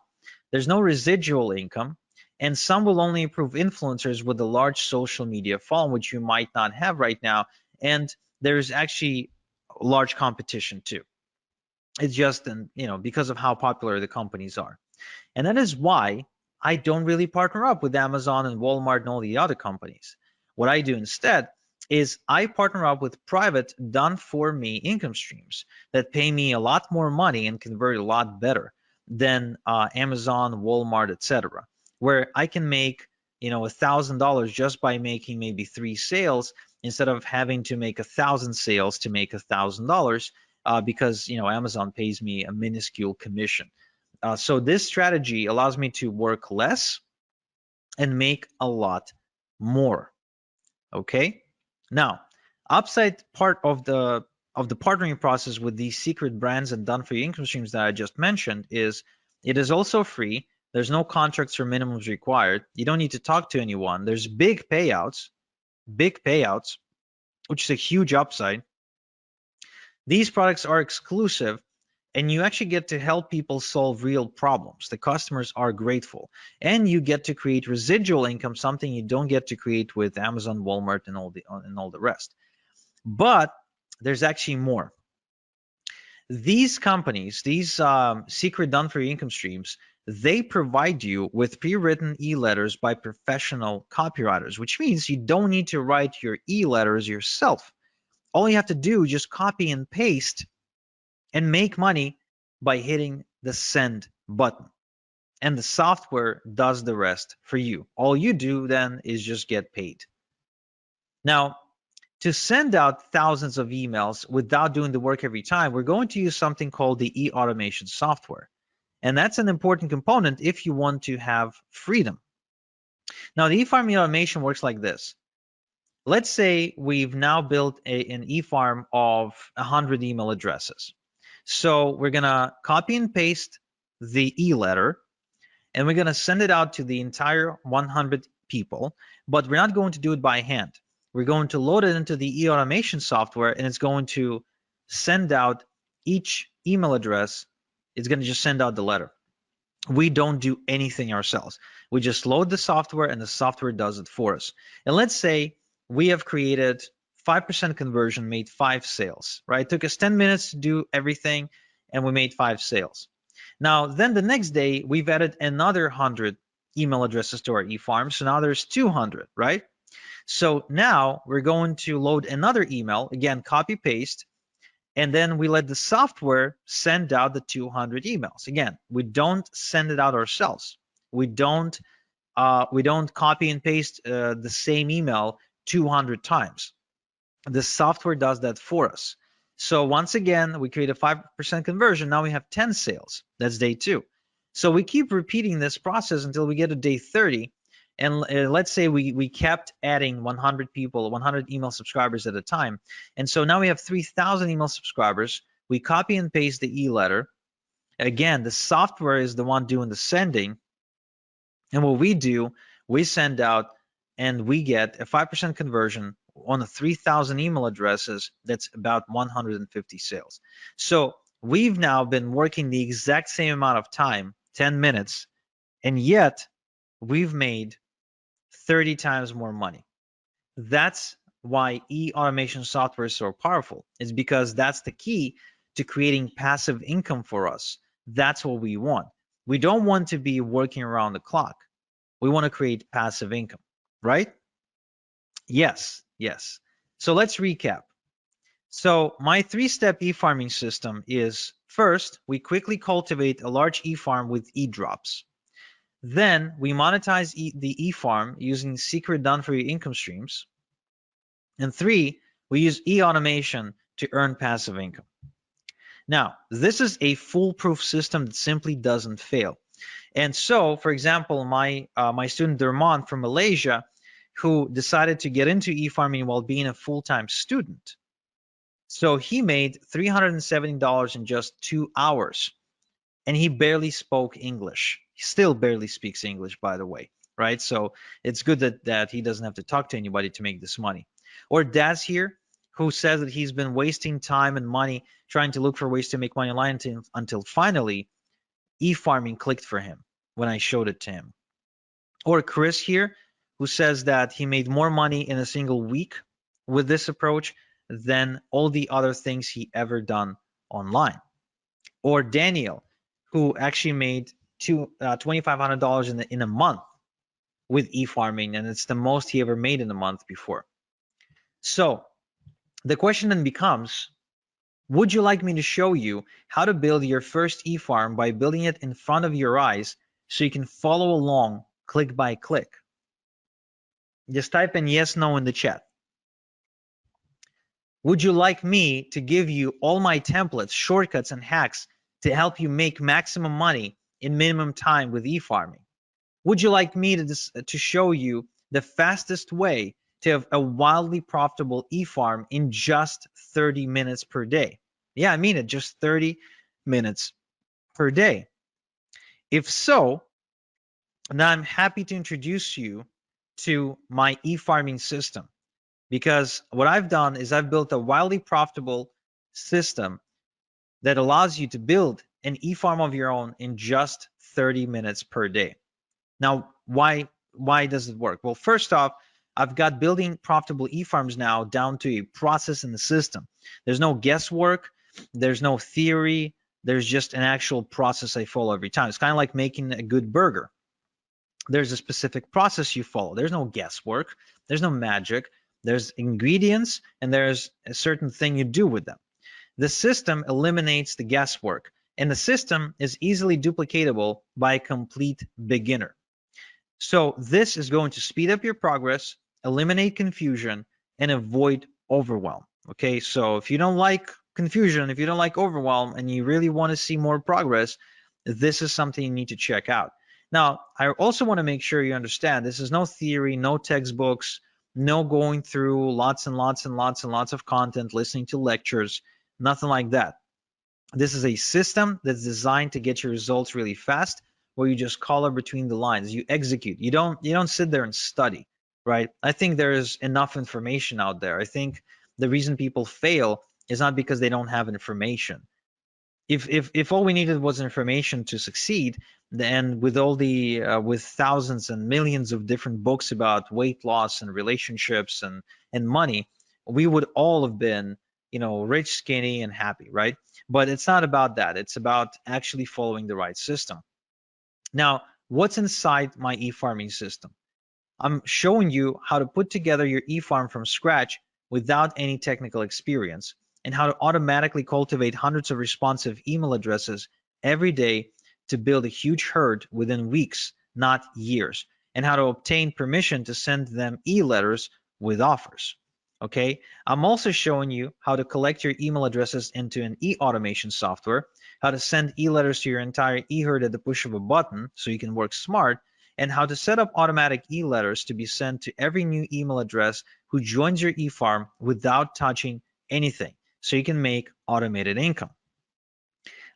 There's no residual income, and some will only approve influencers with a large social media following, which you might not have right now. And there's actually large competition too. It's just, because of how popular the companies are. And that is why I don't really partner up with Amazon and Walmart and all the other companies. What I do instead is I partner up with private done for me income streams that pay me a lot more money and convert a lot better than Amazon, Walmart, etc., where I can make $1,000 just by making maybe 3 sales instead of having to make 1,000 sales to make $1,000, because Amazon pays me a minuscule commission. So this strategy allows me to work less and make a lot more. Okay. Now, upside part of the partnering process with these secret brands and done for you income streams that I just mentioned is it is also free. There's no contracts or minimums required. You don't need to talk to anyone. There's big payouts, which is a huge upside. These products are exclusive, and you actually get to help people solve real problems. The customers are grateful, and you get to create residual income, something you don't get to create with Amazon, Walmart, and all the rest. But there's actually more. These companies, these secret done for you income streams, they provide you with pre-written e-letters by professional copywriters, which means you don't need to write your e-letters yourself. All you have to do is just copy and paste and make money by hitting the send button. And the software does the rest for you. All you do then is just get paid. Now, to send out thousands of emails without doing the work every time, we're going to use something called the e-automation software. And that's an important component if you want to have freedom. Now, the e-farm automation works like this. Let's say we've now built an e-farm of 100 email addresses. So we're going to copy and paste the e-letter, and we're going to send it out to the entire 100 people, but we're not going to do it by hand. We're going to load it into the e-automation software, and it's going to send out each email address. It's going to just send out the letter. We don't do anything ourselves. We just load the software, and the software does it for us. And let's say we have created 5% conversion, made 5 sales, right? It took us 10 minutes to do everything, and we made 5 sales. Now, then the next day, we've added another 100 email addresses to our e-farm. So now there's 200, right? So now we're going to load another email, again, copy paste, and then we let the software send out the 200 emails. Again, we don't send it out ourselves. We don't copy and paste the same email 200 times. The software does that for us. So once again, we create a 5% conversion. Now we have 10 sales. That's day 2. So we keep repeating this process until we get to day 30. And let's say we kept adding 100 people, 100 email subscribers at a time. And so now we have 3,000 email subscribers. We copy and paste the e-letter. Again, the software is the one doing the sending. And what we do, we send out and we get a 5% conversion on the 3,000 email addresses. That's about 150 sales. So we've now been working the exact same amount of time, 10 minutes, and yet we've made 30 times more money. That's why e-automation software is so powerful. It's because that's the key to creating passive income for us. That's what we want. We don't want to be working around the clock. We want to create passive income, right? Yes. So let's recap. So my 3-step e-farming system is, first, we quickly cultivate a large e-farm with e-drops. Then we monetize the e-farm using secret done-for-you income streams. And 3, we use e-automation to earn passive income. Now, this is a foolproof system that simply doesn't fail. And so, for example, my student Dermon from Malaysia, who decided to get into e-farming while being a full-time student. So he made $370 in just 2 hours. And he barely spoke English. He still barely speaks English, by the way, right? So it's good that he doesn't have to talk to anybody to make this money. Or Daz here, who says that he's been wasting time and money trying to look for ways to make money online until finally e-farming clicked for him when I showed it to him. Or Chris here, who says that he made more money in a single week with this approach than all the other things he ever done online. Or Daniel, who actually made $2,500 in a month with e-farming, and it's the most he ever made in a month before. So the question then becomes, would you like me to show you how to build your first e-farm by building it in front of your eyes so you can follow along click by click? Just type in yes, no in the chat. Would you like me to give you all my templates, shortcuts, and hacks to help you make maximum money in minimum time with e-farming? Would you like me to show you the fastest way to have a wildly profitable e-farm in just 30 minutes per day? Yeah, I mean it, just 30 minutes per day. If so, then I'm happy to introduce you to my e-farming system, because what I've done is I've built a wildly profitable system that allows you to build an e-farm of your own in just 30 minutes per day. Now, why does it work? Well, first off, I've got building profitable e-farms now down to a process in the system. There's no guesswork, there's no theory, there's just an actual process I follow every time. It's kind of like making a good burger. There's a specific process you follow. There's no guesswork, there's no magic. There's ingredients and there's a certain thing you do with them. The system eliminates the guesswork, and the system is easily duplicatable by a complete beginner. So this is going to speed up your progress, eliminate confusion, and avoid overwhelm. Okay, so if you don't like confusion, if you don't like overwhelm, and you really want to see more progress, this is something you need to check out. Now, I also want to make sure you understand this is no theory, no textbooks, no going through lots and lots and lots and lots of content, listening to lectures, nothing like that. This is a system that's designed to get your results really fast, where you just color between the lines, you execute. You don't sit there and study, right? I think there's enough information out there. I think the reason people fail is not because they don't have information. If all we needed was information to succeed, then with all the with thousands and millions of different books about weight loss and relationships and money, we would all have been, rich, skinny, and happy, right? But it's not about that. It's about actually following the right system. Now, what's inside my e-farming system? I'm showing you how to put together your e-farm from scratch without any technical experience, and how to automatically cultivate hundreds of responsive email addresses every day to build a huge herd within weeks, not years, and how to obtain permission to send them e-letters with offers. Okay, I'm also showing you how to collect your email addresses into an e-automation software, how to send e-letters to your entire e-herd at the push of a button so you can work smart, and how to set up automatic e-letters to be sent to every new email address who joins your e-farm without touching anything, so you can make automated income.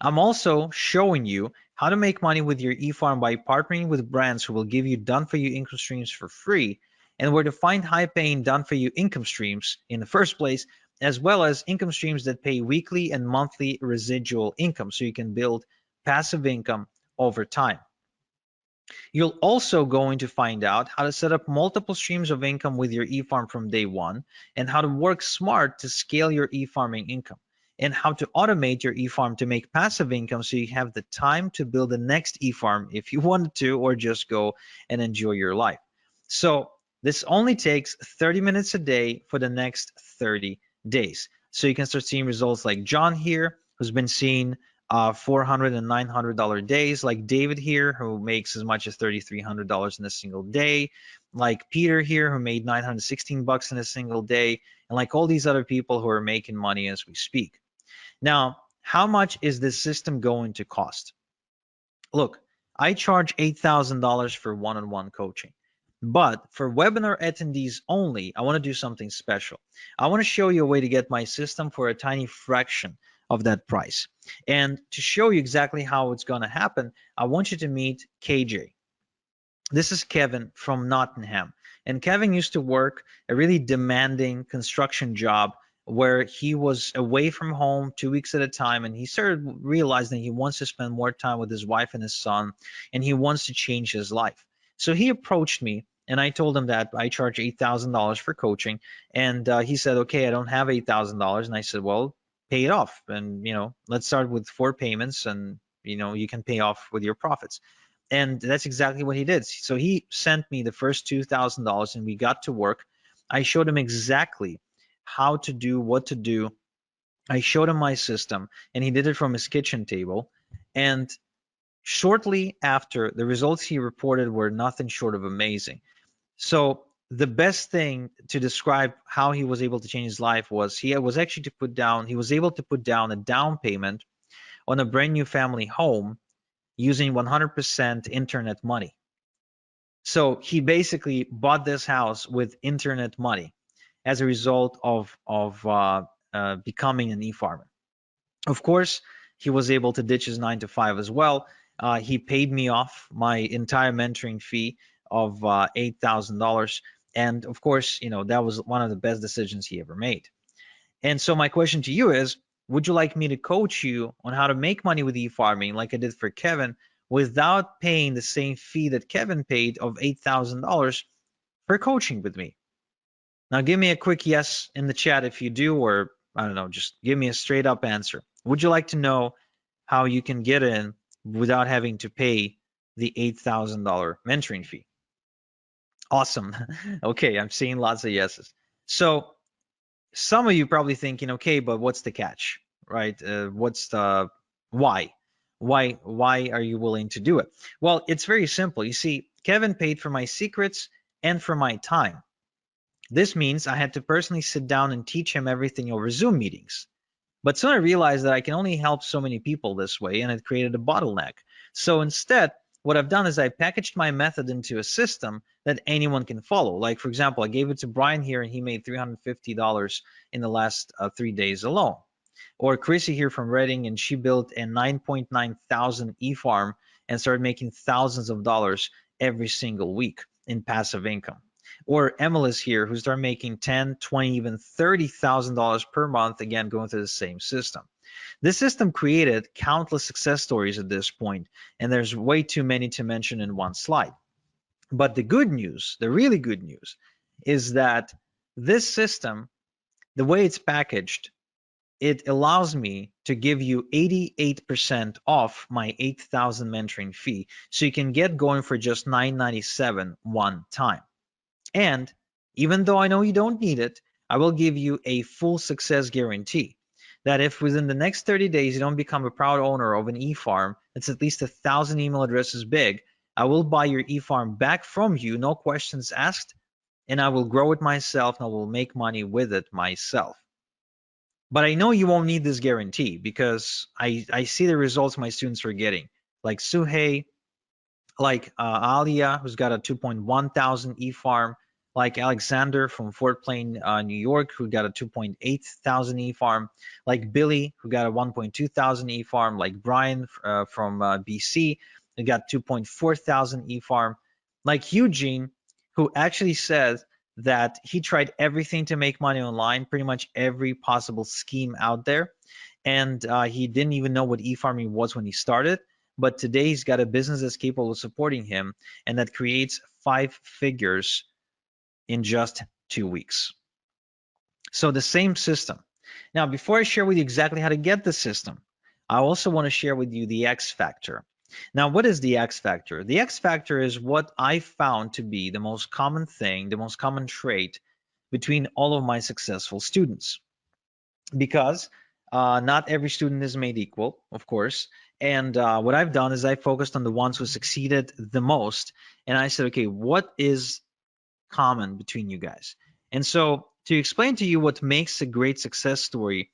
I'm also showing you how to make money with your e-farm by partnering with brands who will give you done-for-you income streams for free, and where to find high-paying done-for-you income streams in the first place, as well as income streams that pay weekly and monthly residual income, so you can build passive income over time. You're also going to find out how to set up multiple streams of income with your e-farm from day one, and how to work smart to scale your e-farming income, and how to automate your e-farm to make passive income so you have the time to build the next e-farm if you wanted to, or just go and enjoy your life. So this only takes 30 minutes a day for the next 30 days. So you can start seeing results like John here, who's been seeing $400 and $900 days, like David here, who makes as much as $3,300 in a single day, like Peter here, who made 916 bucks in a single day, and like all these other people who are making money as we speak. Now, how much is this system going to cost? Look, I charge $8,000 for one-on-one coaching. But for webinar attendees only, I want to do something special. I want to show you a way to get my system for a tiny fraction of that price. And to show you exactly how it's going to happen, I want you to meet KJ. This is Kevin from Nottingham. And Kevin used to work a really demanding construction job where he was away from home 2 weeks at a time, and he started realizing he wants to spend more time with his wife and his son, and he wants to change his life. So he approached me, and I told him that I charge $8,000 for coaching, and he said, okay, I don't have $8,000. And I said, well, pay it off, and let's start with 4 payments, and you can pay off with your profits. And that's exactly what he did. So he sent me the first $2,000, and we got to work. I showed him exactly how to do what to do. I showed him my system, and he did it from his kitchen table. And shortly after, the results he reported were nothing short of amazing. So the best thing to describe how he was able to change his life was he was able to put down a down payment on a brand new family home using 100% internet money. So he basically bought this house with internet money as a result of becoming an e-farmer. Of course, he was able to ditch his 9 to 5 as well. He paid me off my entire mentoring fee of $8,000. And of course, that was one of the best decisions he ever made. And so my question to you is, would you like me to coach you on how to make money with e-farming like I did for Kevin without paying the same fee that Kevin paid of $8,000 for coaching with me? Now, give me a quick yes in the chat if you do, or I don't know, just give me a straight up answer. Would you like to know how you can get in without having to pay the $8,000 mentoring fee? Awesome. Okay, I'm seeing lots of yeses. So some of you probably thinking, okay, but what's the catch, right? What's the why? Why are you willing to do it? Well, it's very simple. You see, Kevin paid for my secrets and for my time. This means I had to personally sit down and teach him everything over Zoom meetings. But soon I realized that I can only help so many people this way, and it created a bottleneck. So instead, what I've done is I packaged my method into a system that anyone can follow. Like, for example, I gave it to Brian here, and he made $350 in the last 3 days alone. Or Chrissy here from Reading, and she built a 9.9 thousand e-farm and started making thousands of dollars every single week in passive income. Or Emily's here, who started making 10, 20, even $30,000 per month, again, going through the same system. This system created countless success stories at this point, and there's way too many to mention in one slide. But the good news, the really good news, is that this system, the way it's packaged, it allows me to give you 88% off my 8,000 mentoring fee. So you can get going for just $997 one time. And even though I know you don't need it, I will give you a full success guarantee that if within the next 30 days you don't become a proud owner of an e-farm that's at least 1,000 email addresses big, I will buy your e-farm back from you, no questions asked, and I will grow it myself and I will make money with it myself. But I know you won't need this guarantee because I see the results my students are getting, like Suhei, like Alia, who's got a 2.1 thousand e-farm, like Alexander from Fort Plain, New York, who got a 2.8 thousand e-farm, like Billy, who got a 1.2 thousand e-farm, like Brian from BC, who got 2.4 thousand e-farm, like Eugene, who actually says that he tried everything to make money online, pretty much every possible scheme out there, and he didn't even know what e-farming was when he started. But today he's got a business that's capable of supporting him and that creates 5 figures in just 2 weeks. So the same system. Now, before I share with you exactly how to get the system, I also want to share with you the X factor. Now, what is the X factor? The X factor is what I found to be the most common thing, the most common trait between all of my successful students. Because not every student is made equal, of course. And what I've done is I focused on the ones who succeeded the most. And I said, okay, what is common between you guys? And so to explain to you what makes a great success story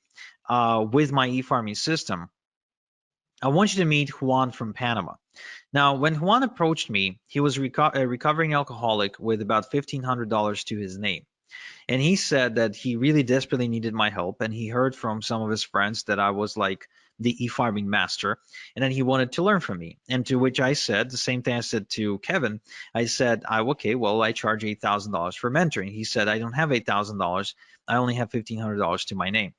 with my e-farming system, I want you to meet Juan from Panama. Now, when Juan approached me, he was a recovering alcoholic with about $1,500 to his name. And he said that he really desperately needed my help. And he heard from some of his friends that I was like the e-farming master. And then he wanted to learn from me. And to which I said, the same thing I said to Kevin, I said, okay, well, I charge $8,000 for mentoring. He said, I don't have $8,000. I only have $1,500 to my name.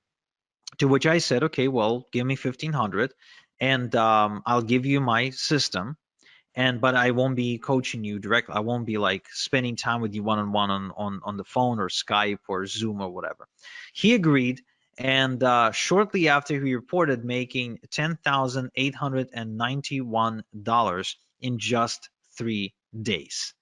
To which I said, okay, well, give me 1,500 and I'll give you my system, but I won't be coaching you directly. I won't be like spending time with you one-on-one on the phone or Skype or Zoom or whatever. He agreed, and shortly after, he reported making $10,891 in just 3 days.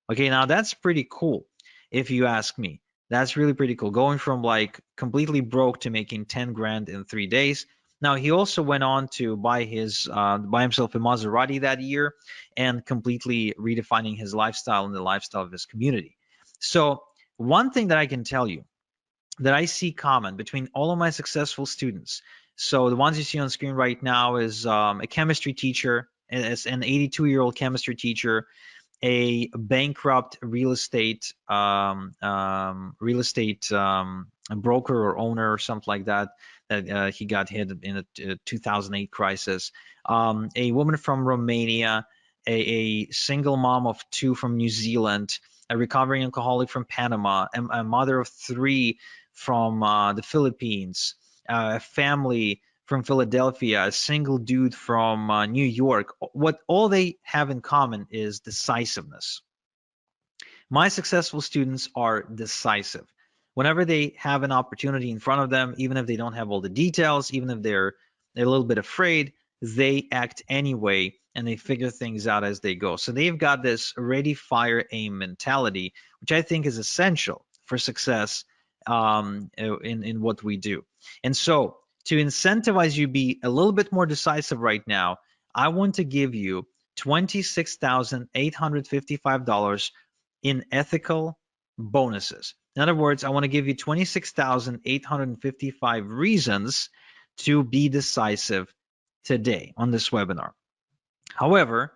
Okay, now that's pretty cool if you ask me. That's really pretty cool, going from like completely broke to making 10 grand in 3 days. Now, he also went on to buy himself a Maserati that year and completely redefining his lifestyle and the lifestyle of his community. So one thing that I can tell you that I see common between all of my successful students, so the ones you see on screen right now is a chemistry teacher, as an 82-year-old chemistry teacher, a bankrupt real estate broker or owner or something like that he got hit in a 2008 crisis, a woman from Romania, a single mom of 2 from New Zealand, a recovering alcoholic from Panama, a mother of 3 from the Philippines, a family from Philadelphia, a single dude from New York. What all they have in common is decisiveness. My successful students are decisive. Whenever they have an opportunity in front of them, even if they don't have all the details, even if they're a little bit afraid, they act anyway and they figure things out as they go. So they've got this ready, fire, aim mentality, which I think is essential for success in what we do. And so to incentivize you be a little bit more decisive right now, I want to give you $26,855 in ethical bonuses. In other words, I want to give you 26,855 reasons to be decisive today on this webinar. However,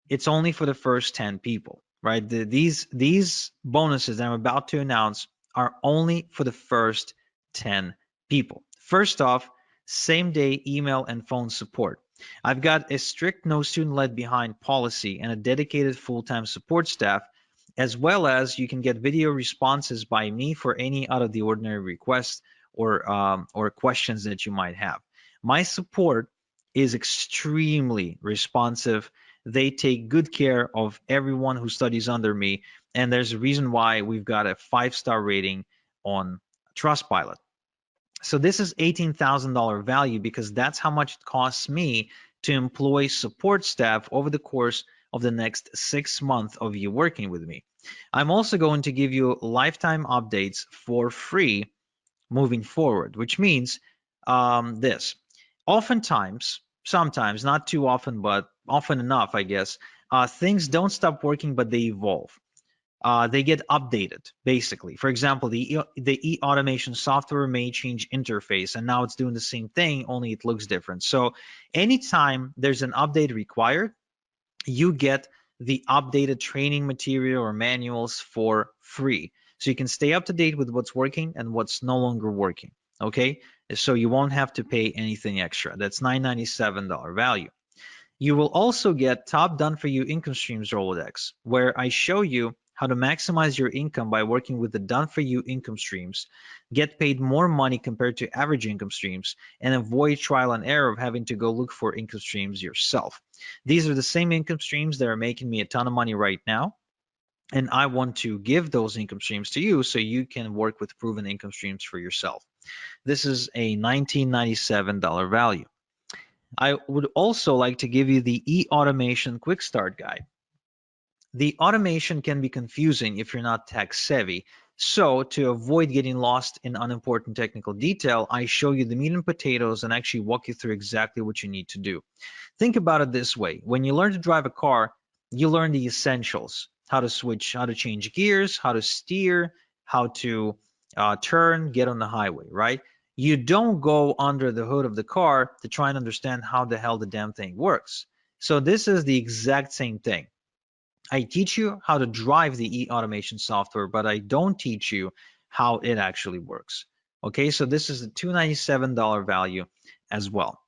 it's only for the first 10 people, right? These bonuses that I'm about to announce are only for the first 10 people. First off, same day email and phone support. I've got a strict no student left behind policy and a dedicated full-time support staff, as well as you can get video responses by me for any out of the ordinary requests or questions that you might have. My support is extremely responsive. They take good care of everyone who studies under me, and there's a reason why we've got a 5-star rating on Trustpilot. So this is $18,000 value because that's how much it costs me to employ support staff over the course of the next 6 months of you working with me. I'm also going to give you lifetime updates for free moving forward, which means this. Oftentimes, sometimes, not too often, but often enough, I guess, things don't stop working, but they evolve. They get updated, basically. For example, the e-automation software may change interface, and now it's doing the same thing, only it looks different. So anytime there's an update required, you get the updated training material or manuals for free. So you can stay up to date with what's working and what's no longer working, okay? So you won't have to pay anything extra. That's $997 value. You will also get Top Done For You Income Streams Rolodex, where I show you how to maximize your income by working with the Done For You income streams, get paid more money compared to average income streams, and avoid trial and error of having to go look for income streams yourself. These are the same income streams that are making me a ton of money right now, and I want to give those income streams to you so you can work with proven income streams for yourself. This is a $1997 value. I would also like to give you the e-automation quick start guide. The automation can be confusing if you're not tech savvy. So to avoid getting lost in unimportant technical detail, I show you the meat and potatoes and actually walk you through exactly what you need to do. Think about it this way. When you learn to drive a car, you learn the essentials: how to switch, how to change gears, how to steer, how to turn, get on the highway, right? You don't go under the hood of the car to try and understand how the hell the damn thing works. So this is the exact same thing. I teach you how to drive the e-automation software, but I don't teach you how it actually works. Okay, so this is a $297 value as well.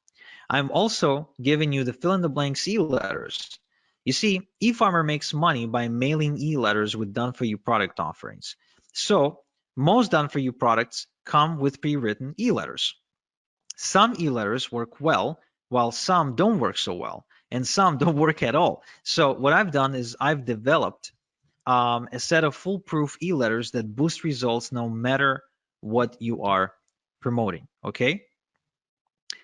I'm also giving you the fill-in-the-blanks e-letters. You see, eFarmer makes money by mailing e-letters with done-for-you product offerings. So most done-for-you products come with pre-written e-letters. Some e-letters work well, while some don't work so well, and some don't work at all. So what I've done is I've developed a set of foolproof e-letters that boost results no matter what you are promoting, okay?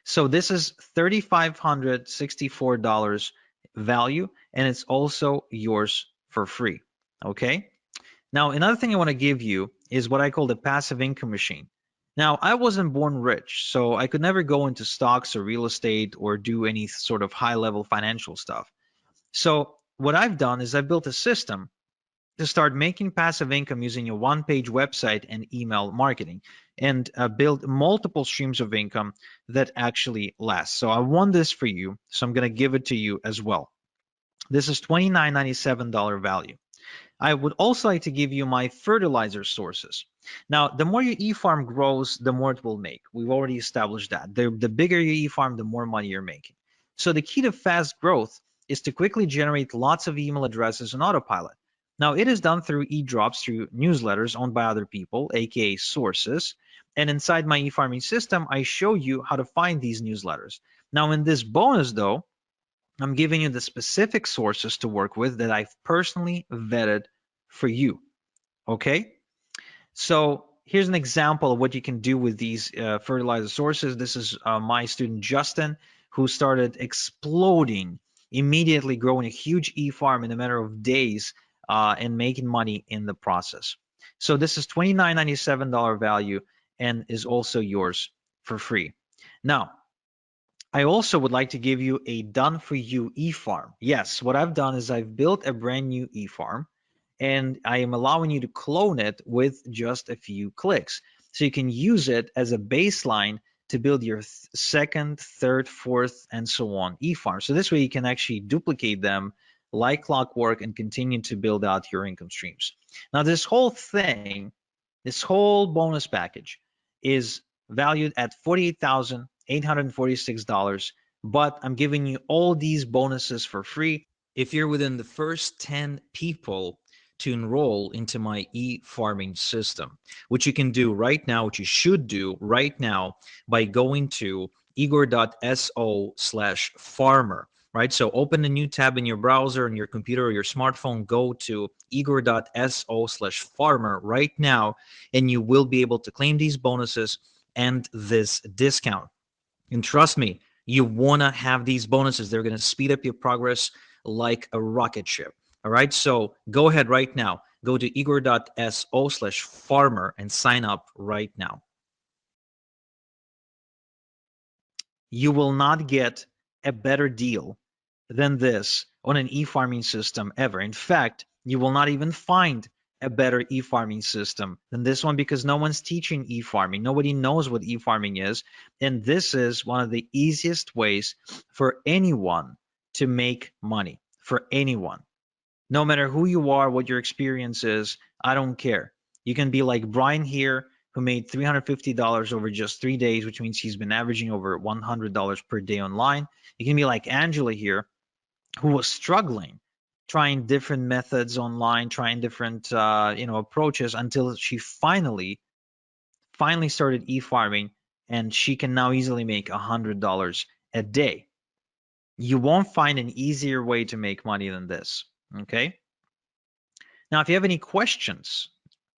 So this is $3,564 value, and it's also yours for free, okay? Now, another thing I want to give you is what I call the passive income machine. Now, I wasn't born rich, so I could never go into stocks or real estate or do any sort of high-level financial stuff. So what I've done is I've built a system to start making passive income using a one-page website and email marketing, and build multiple streams of income that actually last. So I want this for you, so I'm going to give it to you as well. This is $29.97 value. I would also like to give you my fertilizer sources. Now, the more your e-farm grows, the more it will make. We've already established that. The bigger your e-farm, the more money you're making. So the key to fast growth is to quickly generate lots of email addresses on autopilot. Now, it is done through e-drops, through newsletters owned by other people, aka sources, And inside my e-farming system, I show you how to find these newsletters. Now in this bonus though, I'm giving you the specific sources to work with that I've personally vetted for you. Okay? So here's an example of what you can do with these fertilizer sources. This is my student Justin, who started exploding, immediately growing a huge e-farm in a matter of days and making money in the process. So this is $29.97 value and is also yours for free. Now, I also would like to give you a done for you e-farm. Yes, what I've done is I've built a brand new e-farm and I am allowing you to clone it with just a few clicks. So you can use it as a baseline to build your second, third, fourth, and so on e-farm. So this way you can actually duplicate them like clockwork and continue to build out your income streams. Now this whole thing, this whole bonus package is valued at $48,846, but I'm giving you all these bonuses for free if you're within the first 10 people to enroll into my e-farming system, which you can do right now, which you should do right now by going to igor.so/farmer. Right, so open a new tab in your browser, on your computer or your smartphone, go to igor.so/farmer right now, and you will be able to claim these bonuses and this discount. And trust me, you want to have these bonuses. They're going to speed up your progress like a rocket ship. All right, so go ahead right now. Go to igor.so/farmer and sign up right now. You will not get a better deal than this on an e-farming system ever. In fact, you will not even find a better e-farming system than this one because no one's teaching e-farming. Nobody knows what e-farming is. And this is one of the easiest ways for anyone to make money, for anyone. No matter who you are, what your experience is, I don't care. You can be like Brian here, who made $350 over just 3 days, which means he's been averaging over $100 per day online. You can be like Angela here, who was struggling, trying different methods online, trying different approaches until she finally started e-farming, and she can now easily make $100 a day. You won't find an easier way to make money than this. Okay. Now, if you have any questions,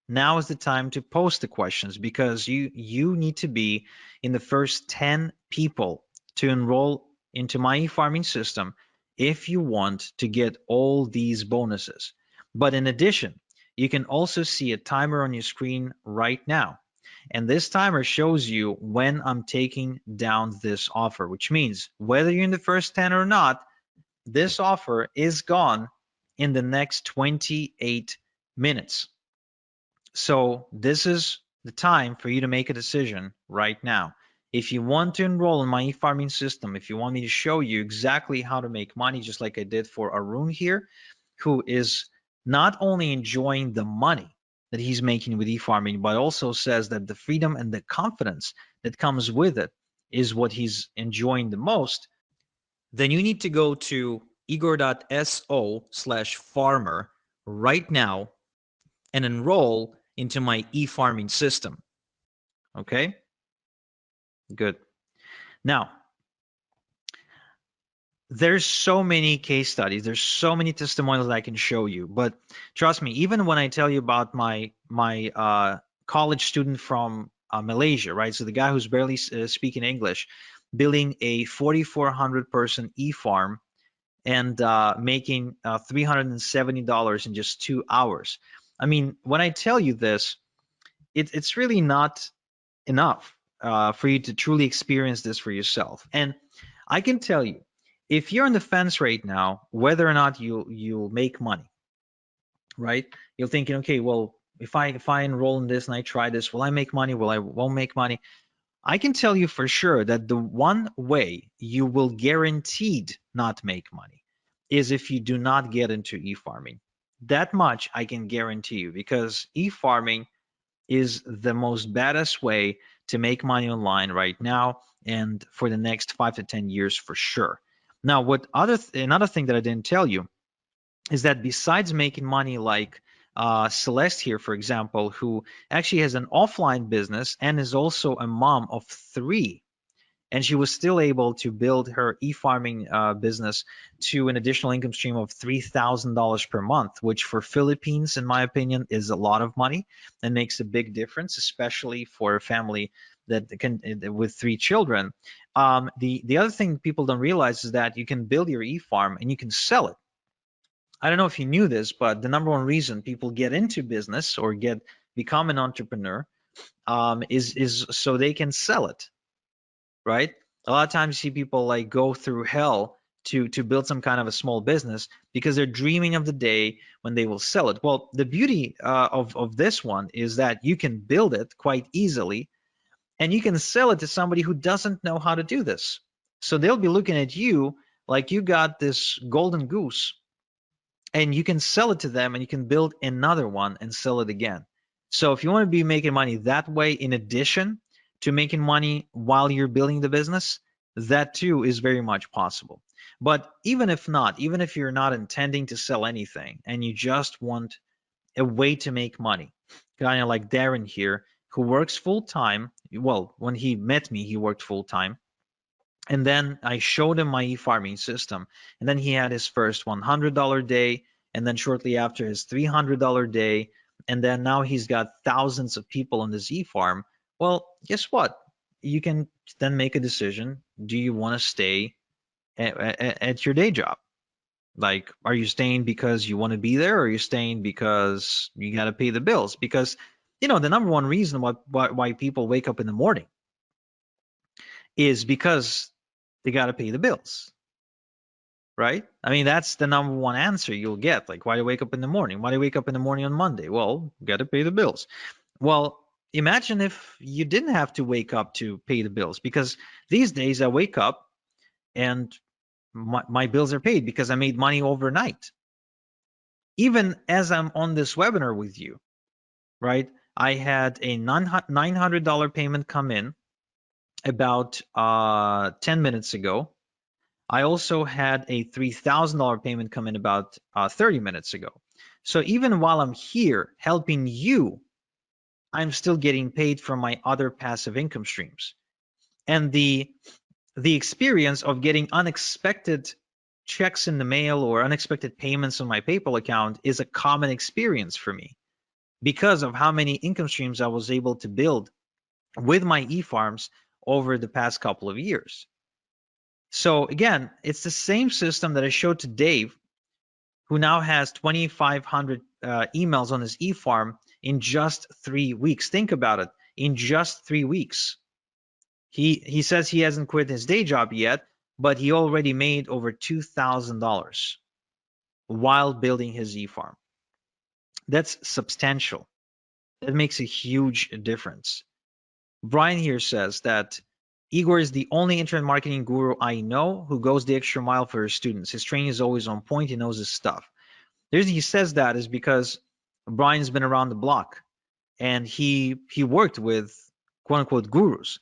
now is the time to post the questions because you need to be in the first 10 people to enroll into my e-farming system if you want to get all these bonuses. But in addition, you can also see a timer on your screen right now. And this timer shows you when I'm taking down this offer, which means whether you're in the first 10 or not, this offer is gone in the next 28 minutes. So this is the time for you to make a decision right now. If you want to enroll in my e-farming system, if you want me to show you exactly how to make money, just like I did for Arun here, who is not only enjoying the money that he's making with e-farming, but also says that the freedom and the confidence that comes with it is what he's enjoying the most, then you need to go to igor.so/farmer right now and enroll into my e-farming system. Okay, good. Now, there's so many case studies, there's so many testimonials that I can show you, but trust me, even when I tell you about my college student from Malaysia, right? So the guy who's barely speaking English, building a 4,400 person e-farm and making $370 in just 2 hours. I mean, when I tell you this, it's really not enough for you to truly experience this for yourself. And I can tell you, if you're on the fence right now, whether or not you'll make money, right? You're thinking, okay, well, if I enroll in this and I try this, will I make money? Will I won't make money? I can tell you for sure that the one way you will guaranteed not make money is if you do not get into e-farming. That much I can guarantee you, because e-farming is the most baddest way to make money online right now and for the next 5 to 10 years for sure. Now, another thing that I didn't tell you is that besides making money like Celeste here, for example, who actually has an offline business and is also a mom of 3, and she was still able to build her e-farming business to an additional income stream of $3,000 per month, which for Philippines, in my opinion, is a lot of money and makes a big difference, especially for a family that can with 3 children. The other thing people don't realize is that you can build your e-farm and you can sell it. I don't know if you knew this, but the number one reason people get into business or become an entrepreneur is so they can sell it, right? A lot of times you see people like go through hell to build some kind of a small business because they're dreaming of the day when they will sell it. Well, the beauty of this one is that you can build it quite easily and you can sell it to somebody who doesn't know how to do this. So they'll be looking at you like you got this golden goose, and you can sell it to them and you can build another one and sell it again. So if you want to be making money that way, in addition to making money while you're building the business, that too is very much possible. But even if not, even if you're not intending to sell anything and you just want a way to make money, kind of like Darren here, who works full time. Well, when he met me, he worked full time. And then I showed him my e-farming system. And then he had his first $100 day. And then shortly after, his $300 day. And then now he's got thousands of people on this e-farm. Well, guess what? You can then make a decision. Do you want to stay at your day job? Like, are you staying because you want to be there, or are you staying because you got to pay the bills? Because, the number one reason why people wake up in the morning is because they got to pay the bills, right? I mean, that's the number one answer you'll get. Like, why do you wake up in the morning? Why do you wake up in the morning on Monday? Well, got to pay the bills. Well, imagine if you didn't have to wake up to pay the bills, because these days I wake up and my bills are paid because I made money overnight. Even as I'm on this webinar with you, right? I had a $900 payment come in about 10 minutes ago. I also had a $3,000 payment come in about 30 minutes ago. So even while I'm here helping you, I'm still getting paid from my other passive income streams. And the experience of getting unexpected checks in the mail or unexpected payments on my PayPal account is a common experience for me because of how many income streams I was able to build with my e-farms over the past couple of years. So again, it's the same system that I showed to Dave, who now has 2,500 emails on his e-farm in just 3 weeks. Think about it, in just 3 weeks. He says he hasn't quit his day job yet, but he already made over $2,000 while building his e-farm. That's substantial. That makes a huge difference. Brian here says that Igor is the only internet marketing guru I know who goes the extra mile for his students. His training is always on point. He knows his stuff. The reason he says that is because Brian's been around the block and he worked with quote unquote gurus.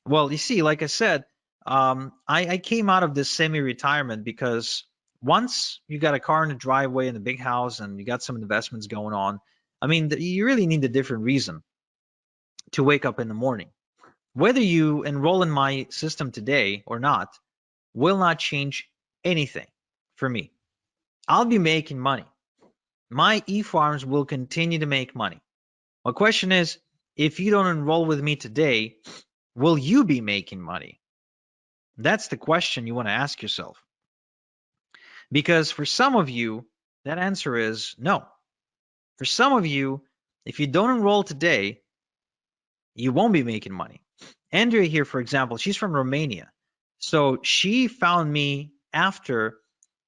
Well, you see, like I said, I came out of this semi-retirement because once you got a car in the driveway and a big house and you got some investments going on, I mean, you really need a different reason to wake up in the morning. Whether you enroll in my system today or not will not change anything for me. I'll be making money. My e-farms will continue to make money. My question is, if you don't enroll with me today, will you be making money? That's the question you want to ask yourself. Because for some of you, that answer is no. For some of you, if you don't enroll today, you won't be making money. Andrea here, for example, she's from Romania. So she found me after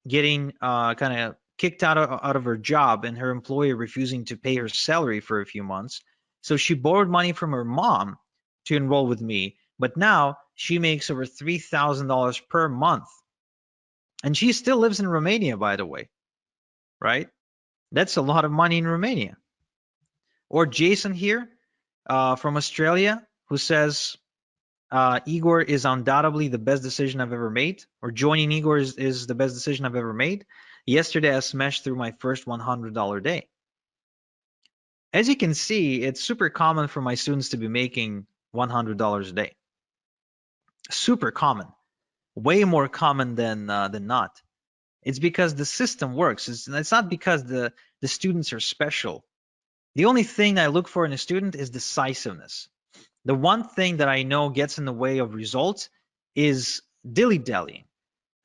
getting kind of kicked out of her job and her employer refusing to pay her salary for a few months. So she borrowed money from her mom to enroll with me. But now she makes over $3,000 per month. And she still lives in Romania, by the way, right? That's a lot of money in Romania. Or Jason here from Australia, who says, Igor is undoubtedly the best decision I've ever made, or joining Igor is the best decision I've ever made. Yesterday, I smashed through my first $100 day. As you can see, it's super common for my students to be making $100 a day. Super common, way more common than not. It's because the system works. It's not because the students are special. The only thing I look for in a student is decisiveness. The one thing that I know gets in the way of results is dilly-dallying.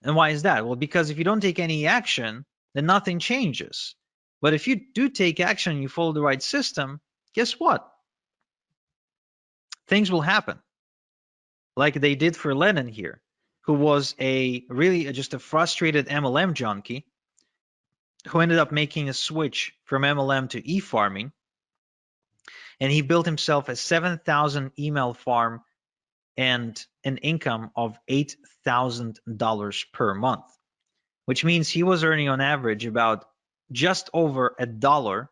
And why is that? Well, because if you don't take any action, then nothing changes. But if you do take action and you follow the right system, guess what? Things will happen. Like they did for Lennon here, who was a really just a frustrated MLM junkie who ended up making a switch from MLM to e-farming. And he built himself a 7,000 email farm and an income of $8,000 per month, which means he was earning on average about just over $1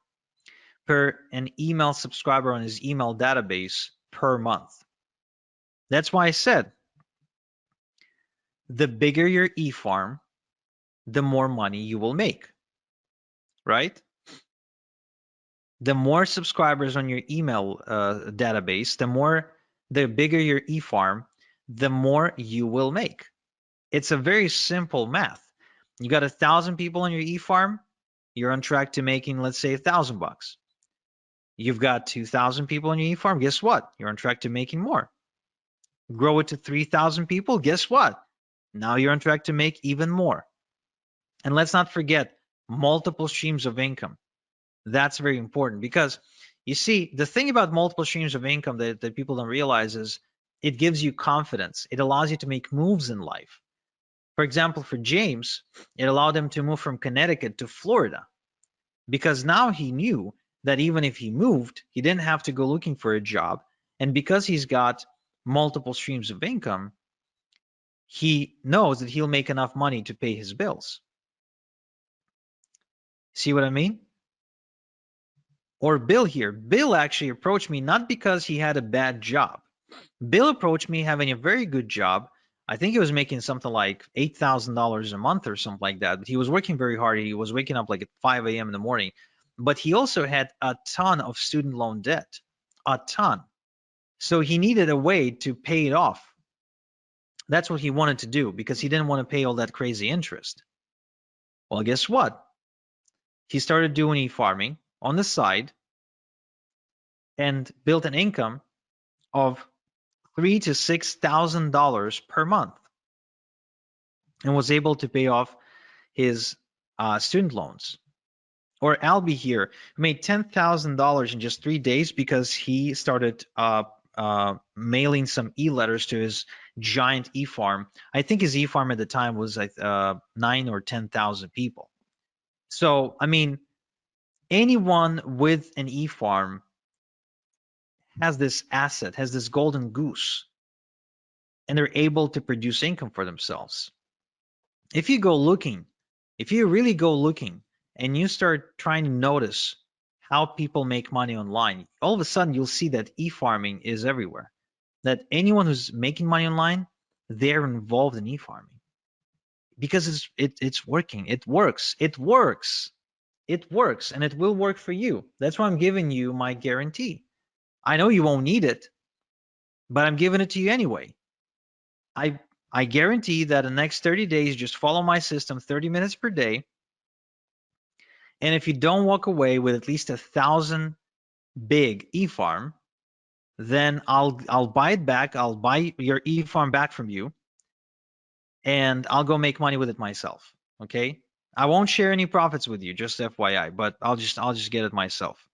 per an email subscriber on his email database per month. That's why I said the bigger your e-farm, the more money you will make, right? The more subscribers on your email database, the bigger your e-farm, the more you will make. It's a very simple math. You got 1,000 people on your e-farm, you're on track to making, let's say, $1,000. You've got 2,000 people on your e-farm, guess what? You're on track to making more. Grow it to 3,000 people, guess what? Now you're on track to make even more. And let's not forget multiple streams of income. That's very important because you see, the thing about multiple streams of income that people don't realize is it gives you confidence. It allows you to make moves in life. For example, for James, it allowed him to move from Connecticut to Florida because now he knew that even if he moved, he didn't have to go looking for a job. And because he's got multiple streams of income, he knows that he'll make enough money to pay his bills. See what I mean? Or Bill here. Bill actually approached me not because he had a bad job. Bill approached me having a very good job. I think he was making something like $8,000 a month or something like that. But he was working very hard. He was waking up like at 5 a.m. in the morning. But he also had a ton of student loan debt, a ton. So he needed a way to pay it off. That's what he wanted to do because he didn't want to pay all that crazy interest. Well, guess what? He started doing e-farming on the side and built an income of $3,000 to $6,000 per month and was able to pay off his student loans. Or Albie here made $10,000 in just 3 days because he started mailing some e-letters to his giant e-farm. I think his e-farm at the time was like 9 or 10,000 people. So, I mean, anyone with an e-farm has this asset, has this golden goose, and they're able to produce income for themselves. If you go looking, if you really go looking and you start trying to notice how people make money online, all of a sudden you'll see that e-farming is everywhere. That anyone who's making money online, they're involved in e-farming because it's working. It works. It works. It works, and it will work for you. That's why I'm giving you my guarantee. I know you won't need it, but I'm giving it to you anyway. I guarantee that in the next 30 days, just follow my system 30 minutes per day. And if you don't walk away with at least 1,000 big e-farm, then I'll buy it back. I'll buy your e-farm back from you, and I'll go make money with it myself. Okay? I won't share any profits with you, just FYI, but I'll just get it myself.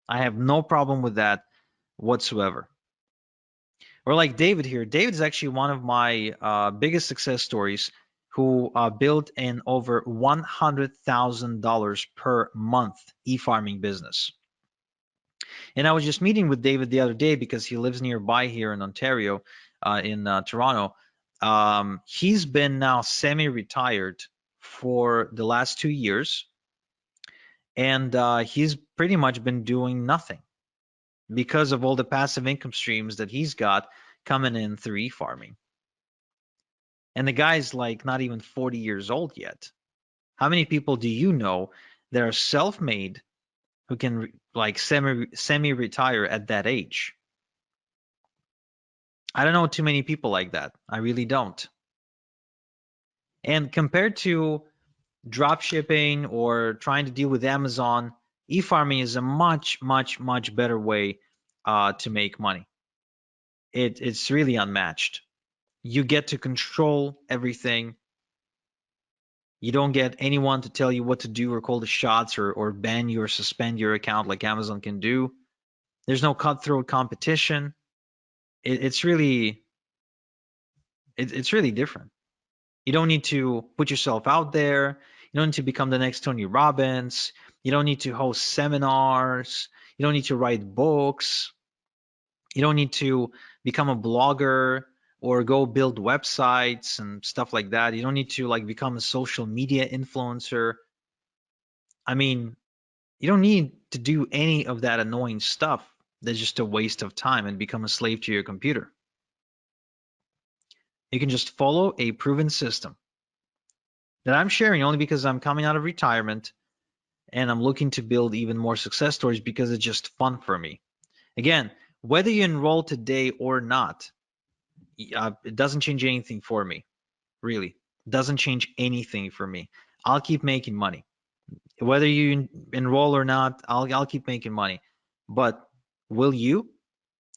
I have no problem with that whatsoever. Or like David here. David's actually one of my biggest success stories who built an over $100,000 per month e-farming business. And I was just meeting with David the other day because he lives nearby here in Ontario, in Toronto. He's been now semi-retired for the last 2 years, and he's pretty much been doing nothing because of all the passive income streams that he's got coming in through e-farming. And the guy's like not even 40 years old yet. How many people do you know that are self-made who can like semi retire at that age. I don't know too many people like that. I really don't. And compared to drop shipping or trying to deal with Amazon, e-farming is a much, much, much better way to make money. It's really unmatched. You get to control everything. You don't get anyone to tell you what to do or call the shots or ban you or suspend your account like Amazon can do. There's no cutthroat competition. It's really it's really different. You don't need to put yourself out there. You don't need to become the next Tony Robbins. You don't need to host seminars. You don't need to write books. You don't need to become a blogger or go build websites and stuff like that. You don't need to like become a social media influencer. I mean, you don't need to do any of that annoying stuff that's just a waste of time and become a slave to your computer. You can just follow a proven system that I'm sharing only because I'm coming out of retirement and I'm looking to build even more success stories because it's just fun for me. Again, whether you enroll today or not, it doesn't change anything for me, really. It doesn't change anything for me. I'll keep making money. Whether you enroll or not, I'll keep making money. But will you?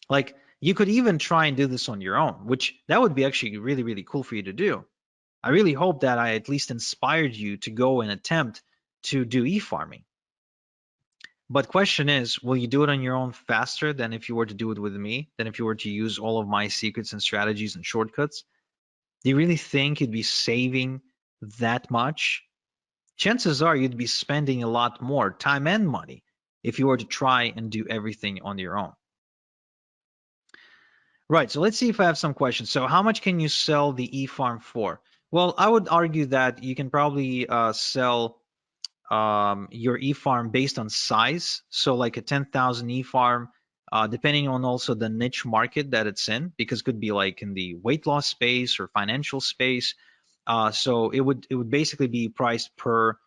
Like, you could even try and do this on your own, which that would be actually really, really cool for you to do. I really hope that I at least inspired you to go and attempt to do e-farming. But question is, will you do it on your own faster than if you were to do it with me, than if you were to use all of my secrets and strategies and shortcuts? Do you really think you'd be saving that much? Chances are you'd be spending a lot more time and money if you were to try and do everything on your own. Right, so let's see if I have some questions. So how much can you sell the e-farm for? Well, I would argue that you can probably sell your e-farm based on size. So like a 10,000 e-farm, depending on also the niche market that it's in, because it could be like in the weight loss space or financial space. So it would basically be priced per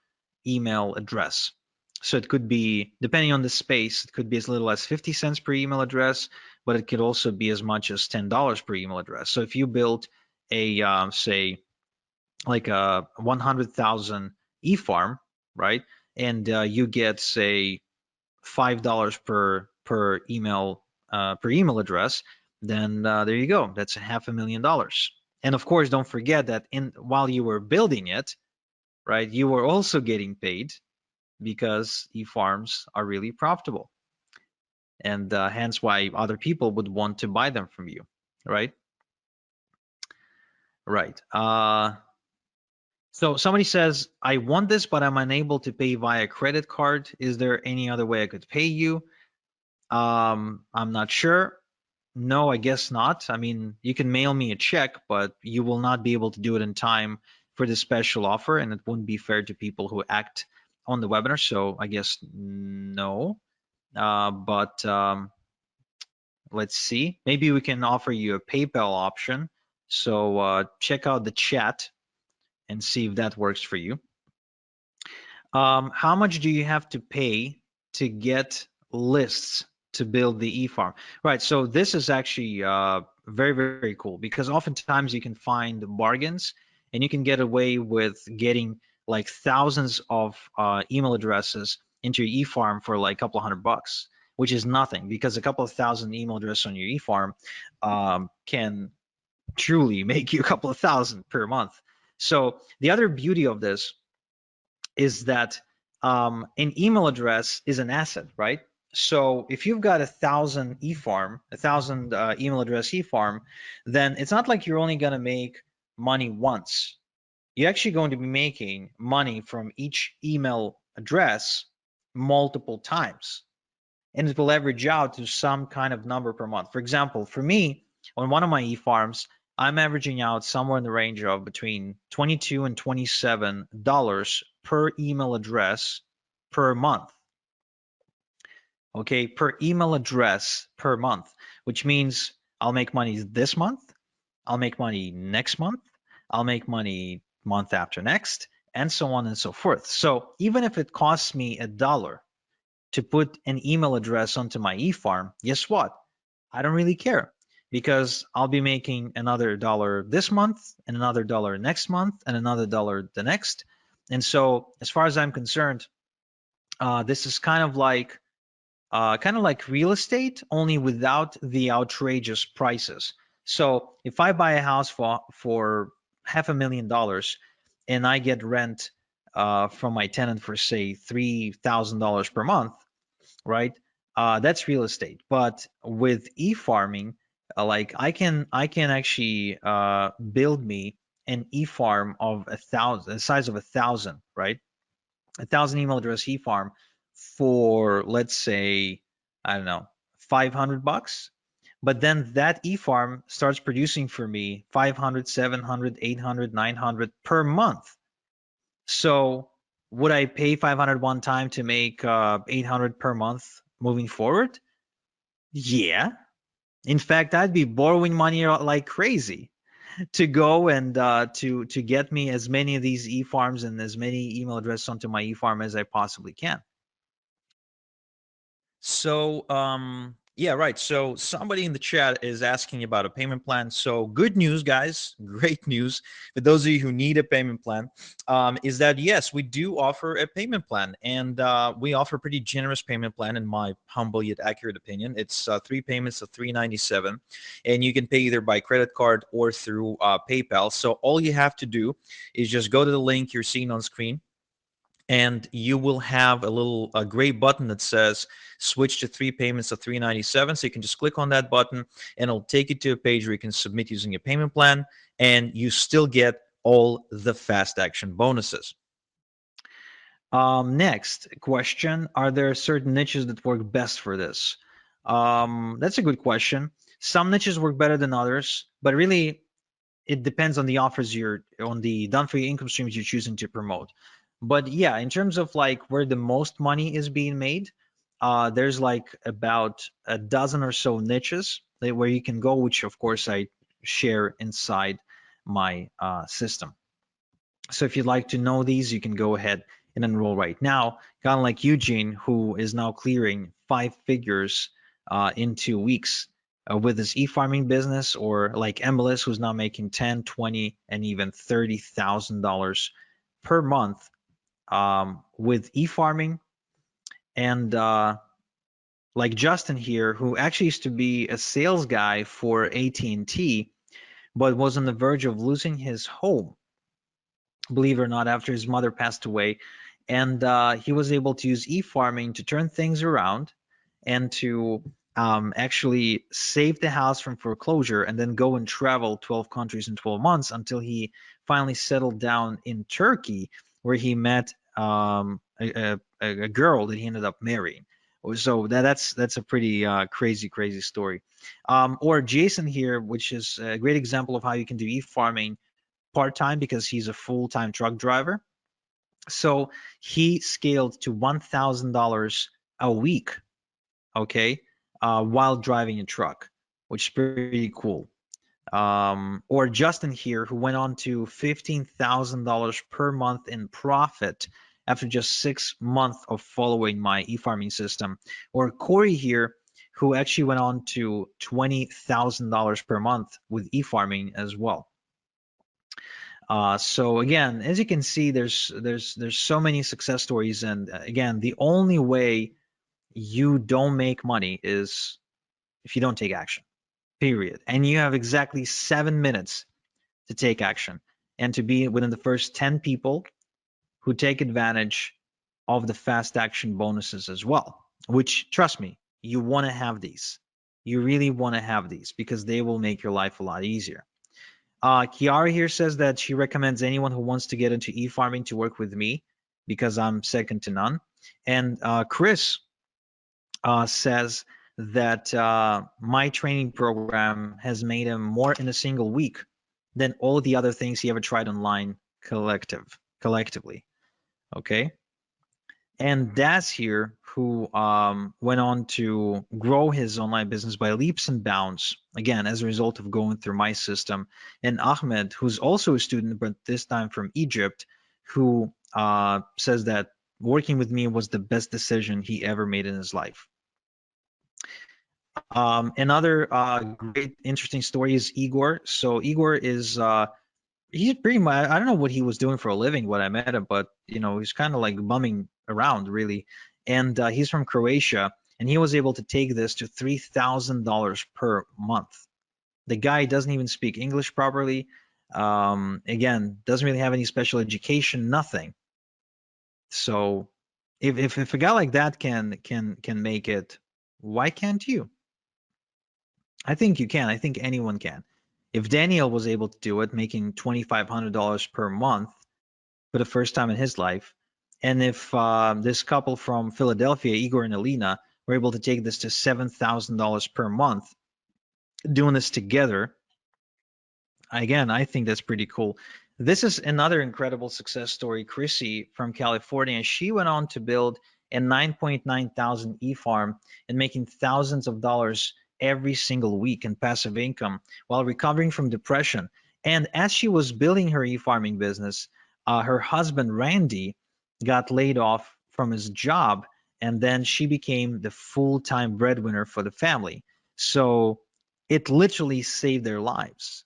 email address. So it could be, depending on the space, it could be as little as 50 cents per email address, but it could also be as much as $10 per email address. So if you build a, say, like a 100,000 e-farm, right? And you get, say, $5 per email address, then there you go. That's $500,000. And of course, don't forget that while you were building it, right, you were also getting paid because e-farms are really profitable, and hence why other people would want to buy them from you, right? Right. So somebody says, I want this, but I'm unable to pay via credit card. Is there any other way I could pay you? I'm not sure. No, I guess not. I mean, you can mail me a check, but you will not be able to do it in time for the special offer, and it wouldn't be fair to people who act on the webinar. So I guess no. But let's see. Maybe we can offer you a PayPal option. So check out the chat and see if that works for you. How much do you have to pay to get lists to build the e-farm? Right, so this is actually very, very cool because oftentimes you can find bargains and you can get away with getting like thousands of email addresses into your e-farm for like a couple of $100, which is nothing because a couple of thousand email addresses on your e-farm can truly make you a couple of thousand per month. So the other beauty of this is that an email address is an asset, right? So if you've got 1,000 e-farm, 1,000 email address e-farm, then it's not like you're only going to make money once. You're actually going to be making money from each email address multiple times, and it will average out to some kind of number per month. For example, for me, on one of my e-farms, I'm averaging out somewhere in the range of between $22 and $27 per email address per month. Okay, per email address per month, which means I'll make money this month, I'll make money next month, I'll make money month after next, and so on and so forth. So even if it costs me $1, to put an email address onto my e-farm, guess what? I don't really care, because I'll be making another dollar this month and another dollar next month and another dollar the next. And so as far as I'm concerned, this is kind of like real estate, only without the outrageous prices. So if I buy a house for $500,000 and I get rent from my tenant for say $3,000 per month, right? That's real estate. But with e-farming, like I can actually build me an e-farm of 1,000, the size of 1,000, right? 1,000 email address e-farm for, let's say, I don't know, $500. But then that e-farm starts producing for me 500, 700, 800, 900 per month. So would I pay 500 one time to make 800 per month moving forward? Yeah. In fact, I'd be borrowing money like crazy to go and to get me as many of these e-farms and as many email addresses onto my e-farm as I possibly can. So, yeah, right. So somebody in the chat is asking about a payment plan. So good news, guys. Great news for those of you who need a payment plan, is that yes, we do offer a payment plan, and we offer a pretty generous payment plan, in my humble yet accurate opinion. It's 3 payments of $397, and you can pay either by credit card or through PayPal. So all you have to do is just go to the link you're seeing on screen, and you will have a gray button that says switch to 3 payments of $397. So you can just click on that button and it'll take you to a page where you can submit using a payment plan, and you still get all the fast action bonuses. Next question: are there certain niches that work best for this? That's a good question. Some niches work better than others, but really it depends on the offers on the done for you income streams you're choosing to promote. But yeah, in terms of like where the most money is being made, there's like about a dozen or so niches where you can go, which of course I share inside my system. So if you'd like to know these, you can go ahead and enroll right now. Kind of like Eugene, who is now clearing 5 figures in 2 weeks with his e-farming business, or like MLS, who's now making 10, 20, and even $30,000 per month with e-farming. And like Justin here, who actually used to be a sales guy for AT&T, but was on the verge of losing his home, believe it or not, after his mother passed away. And he was able to use e-farming to turn things around and to actually save the house from foreclosure, and then go and travel 12 countries in 12 months until he finally settled down in Turkey, where he met a girl that he ended up marrying. So that's a pretty crazy story. Or Jason here, which is a great example of how you can do e-farming part-time, because he's a full-time truck driver. So he scaled to $1,000 a week, okay, while driving a truck, which is pretty cool. Or Justin here, who went on to $15,000 per month in profit after just 6 months of following my e-farming system. Or Corey here, who actually went on to $20,000 per month with e-farming as well. So again, as you can see, there's so many success stories, and again, the only way you don't make money is if you don't take action, period. And you have exactly 7 minutes to take action and to be within the first 10 people who take advantage of the fast action bonuses as well, which, trust me, you want to have these. You really want to have these, because they will make your life a lot easier. Kiara here says that she recommends anyone who wants to get into e-farming to work with me, because I'm second to none. And Chris says that my training program has made him more in a single week than all the other things he ever tried online collectively. Okay. And Daz here, who went on to grow his online business by leaps and bounds, again, as a result of going through my system. And Ahmed, who's also a student, but this time from Egypt, who says that working with me was the best decision he ever made in his life. Another great, interesting story is Igor. So Igor is he's pretty much, I don't know what he was doing for a living when I met him, but he's kind of like bumming around really. And he's from Croatia, and he was able to take this to $3,000 per month. The guy doesn't even speak English properly. Again, doesn't really have any special education, nothing. So if a guy like that can make it, why can't you? I think you can. I think anyone can. If Daniel was able to do it, making $2,500 per month for the first time in his life, and if this couple from Philadelphia, Igor and Alina, were able to take this to $7,000 per month, doing this together, again, I think that's pretty cool. This is another incredible success story. Chrissy from California, she went on to build a 9.9 thousand e-farm and making thousands of dollars every single week in passive income while recovering from depression. And as she was building her e-farming business, her husband Randy got laid off from his job, and then she became the full-time breadwinner for the family. So it literally saved their lives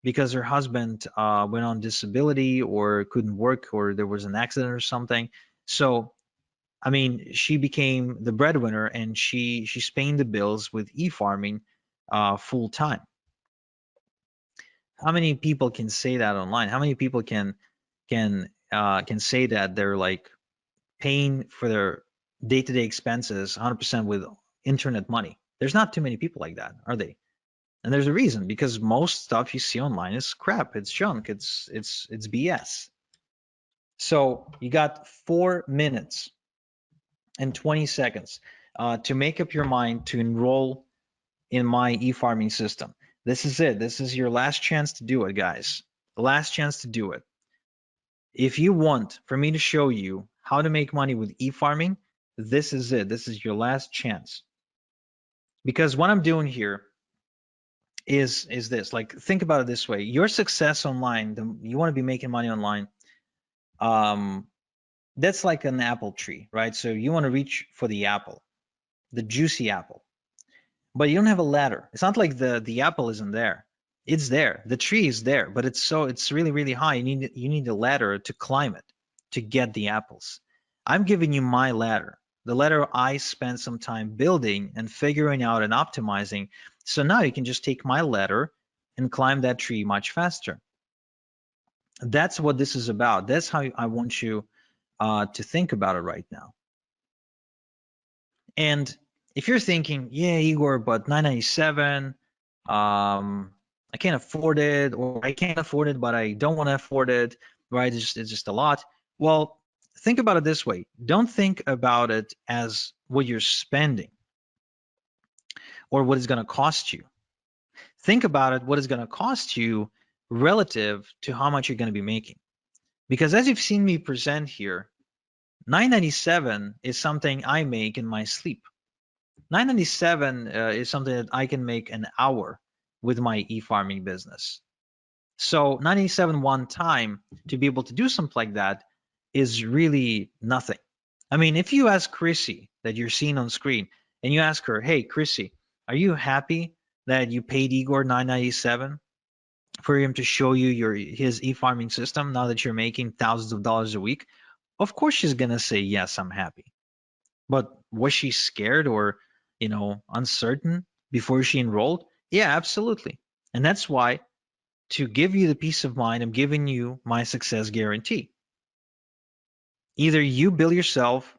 because her husband went on disability or couldn't work or there was an accident or something. So, I mean, she became the breadwinner and she's paying the bills with e-farming full time. How many people can say that online? How many people can say that they're like paying for their day-to-day expenses 100% with internet money? There's not too many people like that, are they? And there's a reason, because most stuff you see online is crap, it's junk, it's BS. So you got 4 minutes and 20 seconds to make up your mind to enroll in my e-farming system. This is it. This is your last chance to do it, guys. The last chance to do it. If you want for me to show you how to make money with e-farming, this is it. This is your last chance. Because what I'm doing here is this. Like, think about it this way: your success online, you want to be making money online. Um, that's like an apple tree, right? So you want to reach for the apple, the juicy apple, but you don't have a ladder. It's not like the apple isn't there. It's there. The tree is there, but it's really really high. You need a ladder to climb it to get the apples. I'm giving you my ladder, the ladder I spent some time building and figuring out and optimizing. So now you can just take my ladder and climb that tree much faster. That's what this is about. That's how I want you to think about it right now. And if you're thinking, yeah, Igor, but 997, I can't afford it, or I can't afford it, but I don't want to afford it, right? It's just a lot. Well, think about it this way. Don't think about it as what you're spending or what it's going to cost you. Think about it, what it's going to cost you relative to how much you're going to be making. Because as you've seen me present here, 997 is something I make in my sleep. 997 is something that I can make an hour with my e-farming business. So 997 one time to be able to do something like that is really nothing. I mean, if you ask Chrissy that you're seeing on screen and you ask her, hey, Chrissy, are you happy that you paid Igor 997 for him to show you his e-farming system now that you're making thousands of dollars a week? Of course she's going to say, yes, I'm happy. But was she scared or, uncertain before she enrolled? Yeah, absolutely. And that's why, to give you the peace of mind, I'm giving you my success guarantee. Either you build yourself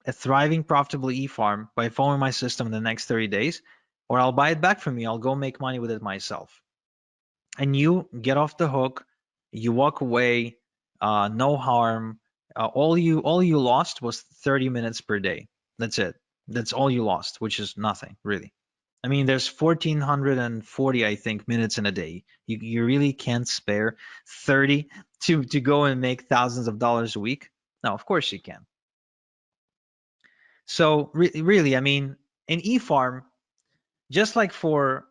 a thriving, profitable e-farm by following my system in the next 30 days, or I'll buy it back from you. I'll go make money with it myself. And you get off the hook, you walk away, no harm. All you lost was 30 minutes per day. That's it. That's all you lost, which is nothing really. I mean, there's 1,440, I think, minutes in a day. You really can't spare 30 to go and make thousands of dollars a week. No, of course you can. So really, I mean, an e-farm, just like for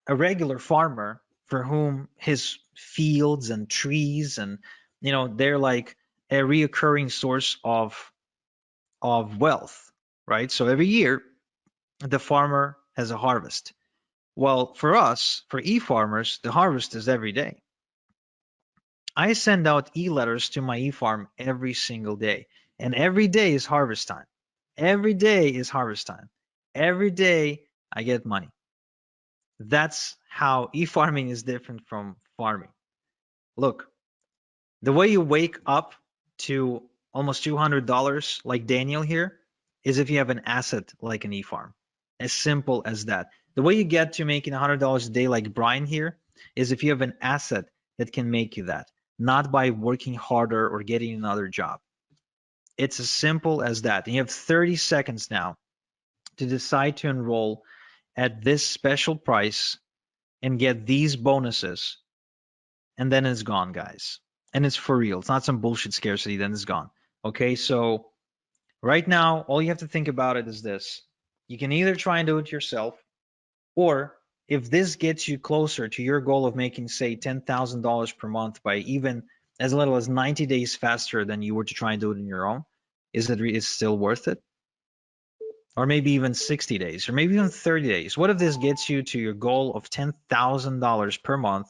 a regular farmer for whom his fields and trees and they're like a reoccurring source of of wealth, right? So every year, the farmer has a harvest. Well, for us, for e-farmers, the harvest is every day. I send out e-letters to my e-farm every single day, and every day is harvest time. Every day is harvest time. Every day I get money. That's how e-farming is different from farming. Look, the way you wake up to almost $200 like Daniel here is if you have an asset like an e-farm. As simple as that. The way you get to making $100 a day like Brian here is if you have an asset that can make you that, not by working harder or getting another job. It's as simple as that. And you have 30 seconds now to decide to enroll at this special price and get these bonuses, and then it's gone, guys. And it's for real. It's not some bullshit scarcity, then it's gone. Okay, so right now, all you have to think about it is this. You can either try and do it yourself, or if this gets you closer to your goal of making, say, $10,000 per month by even as little as 90 days faster than you were to try and do it on your own, is still worth it? Or maybe even 60 days, or maybe even 30 days. What if this gets you to your goal of $10,000 per month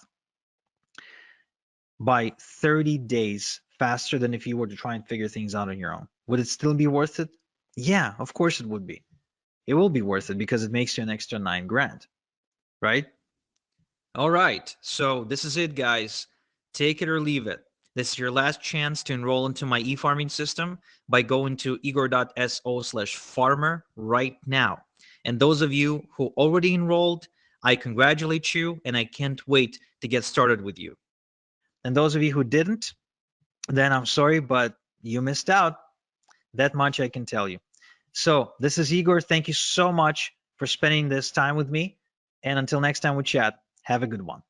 by 30 days faster than if you were to try and figure things out on your own? Would it still be worth it? Yeah, of course it would be. It will be worth it because it makes you an extra 9 grand, right? All right, so this is it, guys. Take it or leave it. This is your last chance to enroll into my e-farming system by going to igor.so/farmer right now. And those of you who already enrolled, I congratulate you and I can't wait to get started with you. And those of you who didn't, then I'm sorry, but you missed out. That much I can tell you. So this is Igor. Thank you so much for spending this time with me. And until next time we chat, have a good one.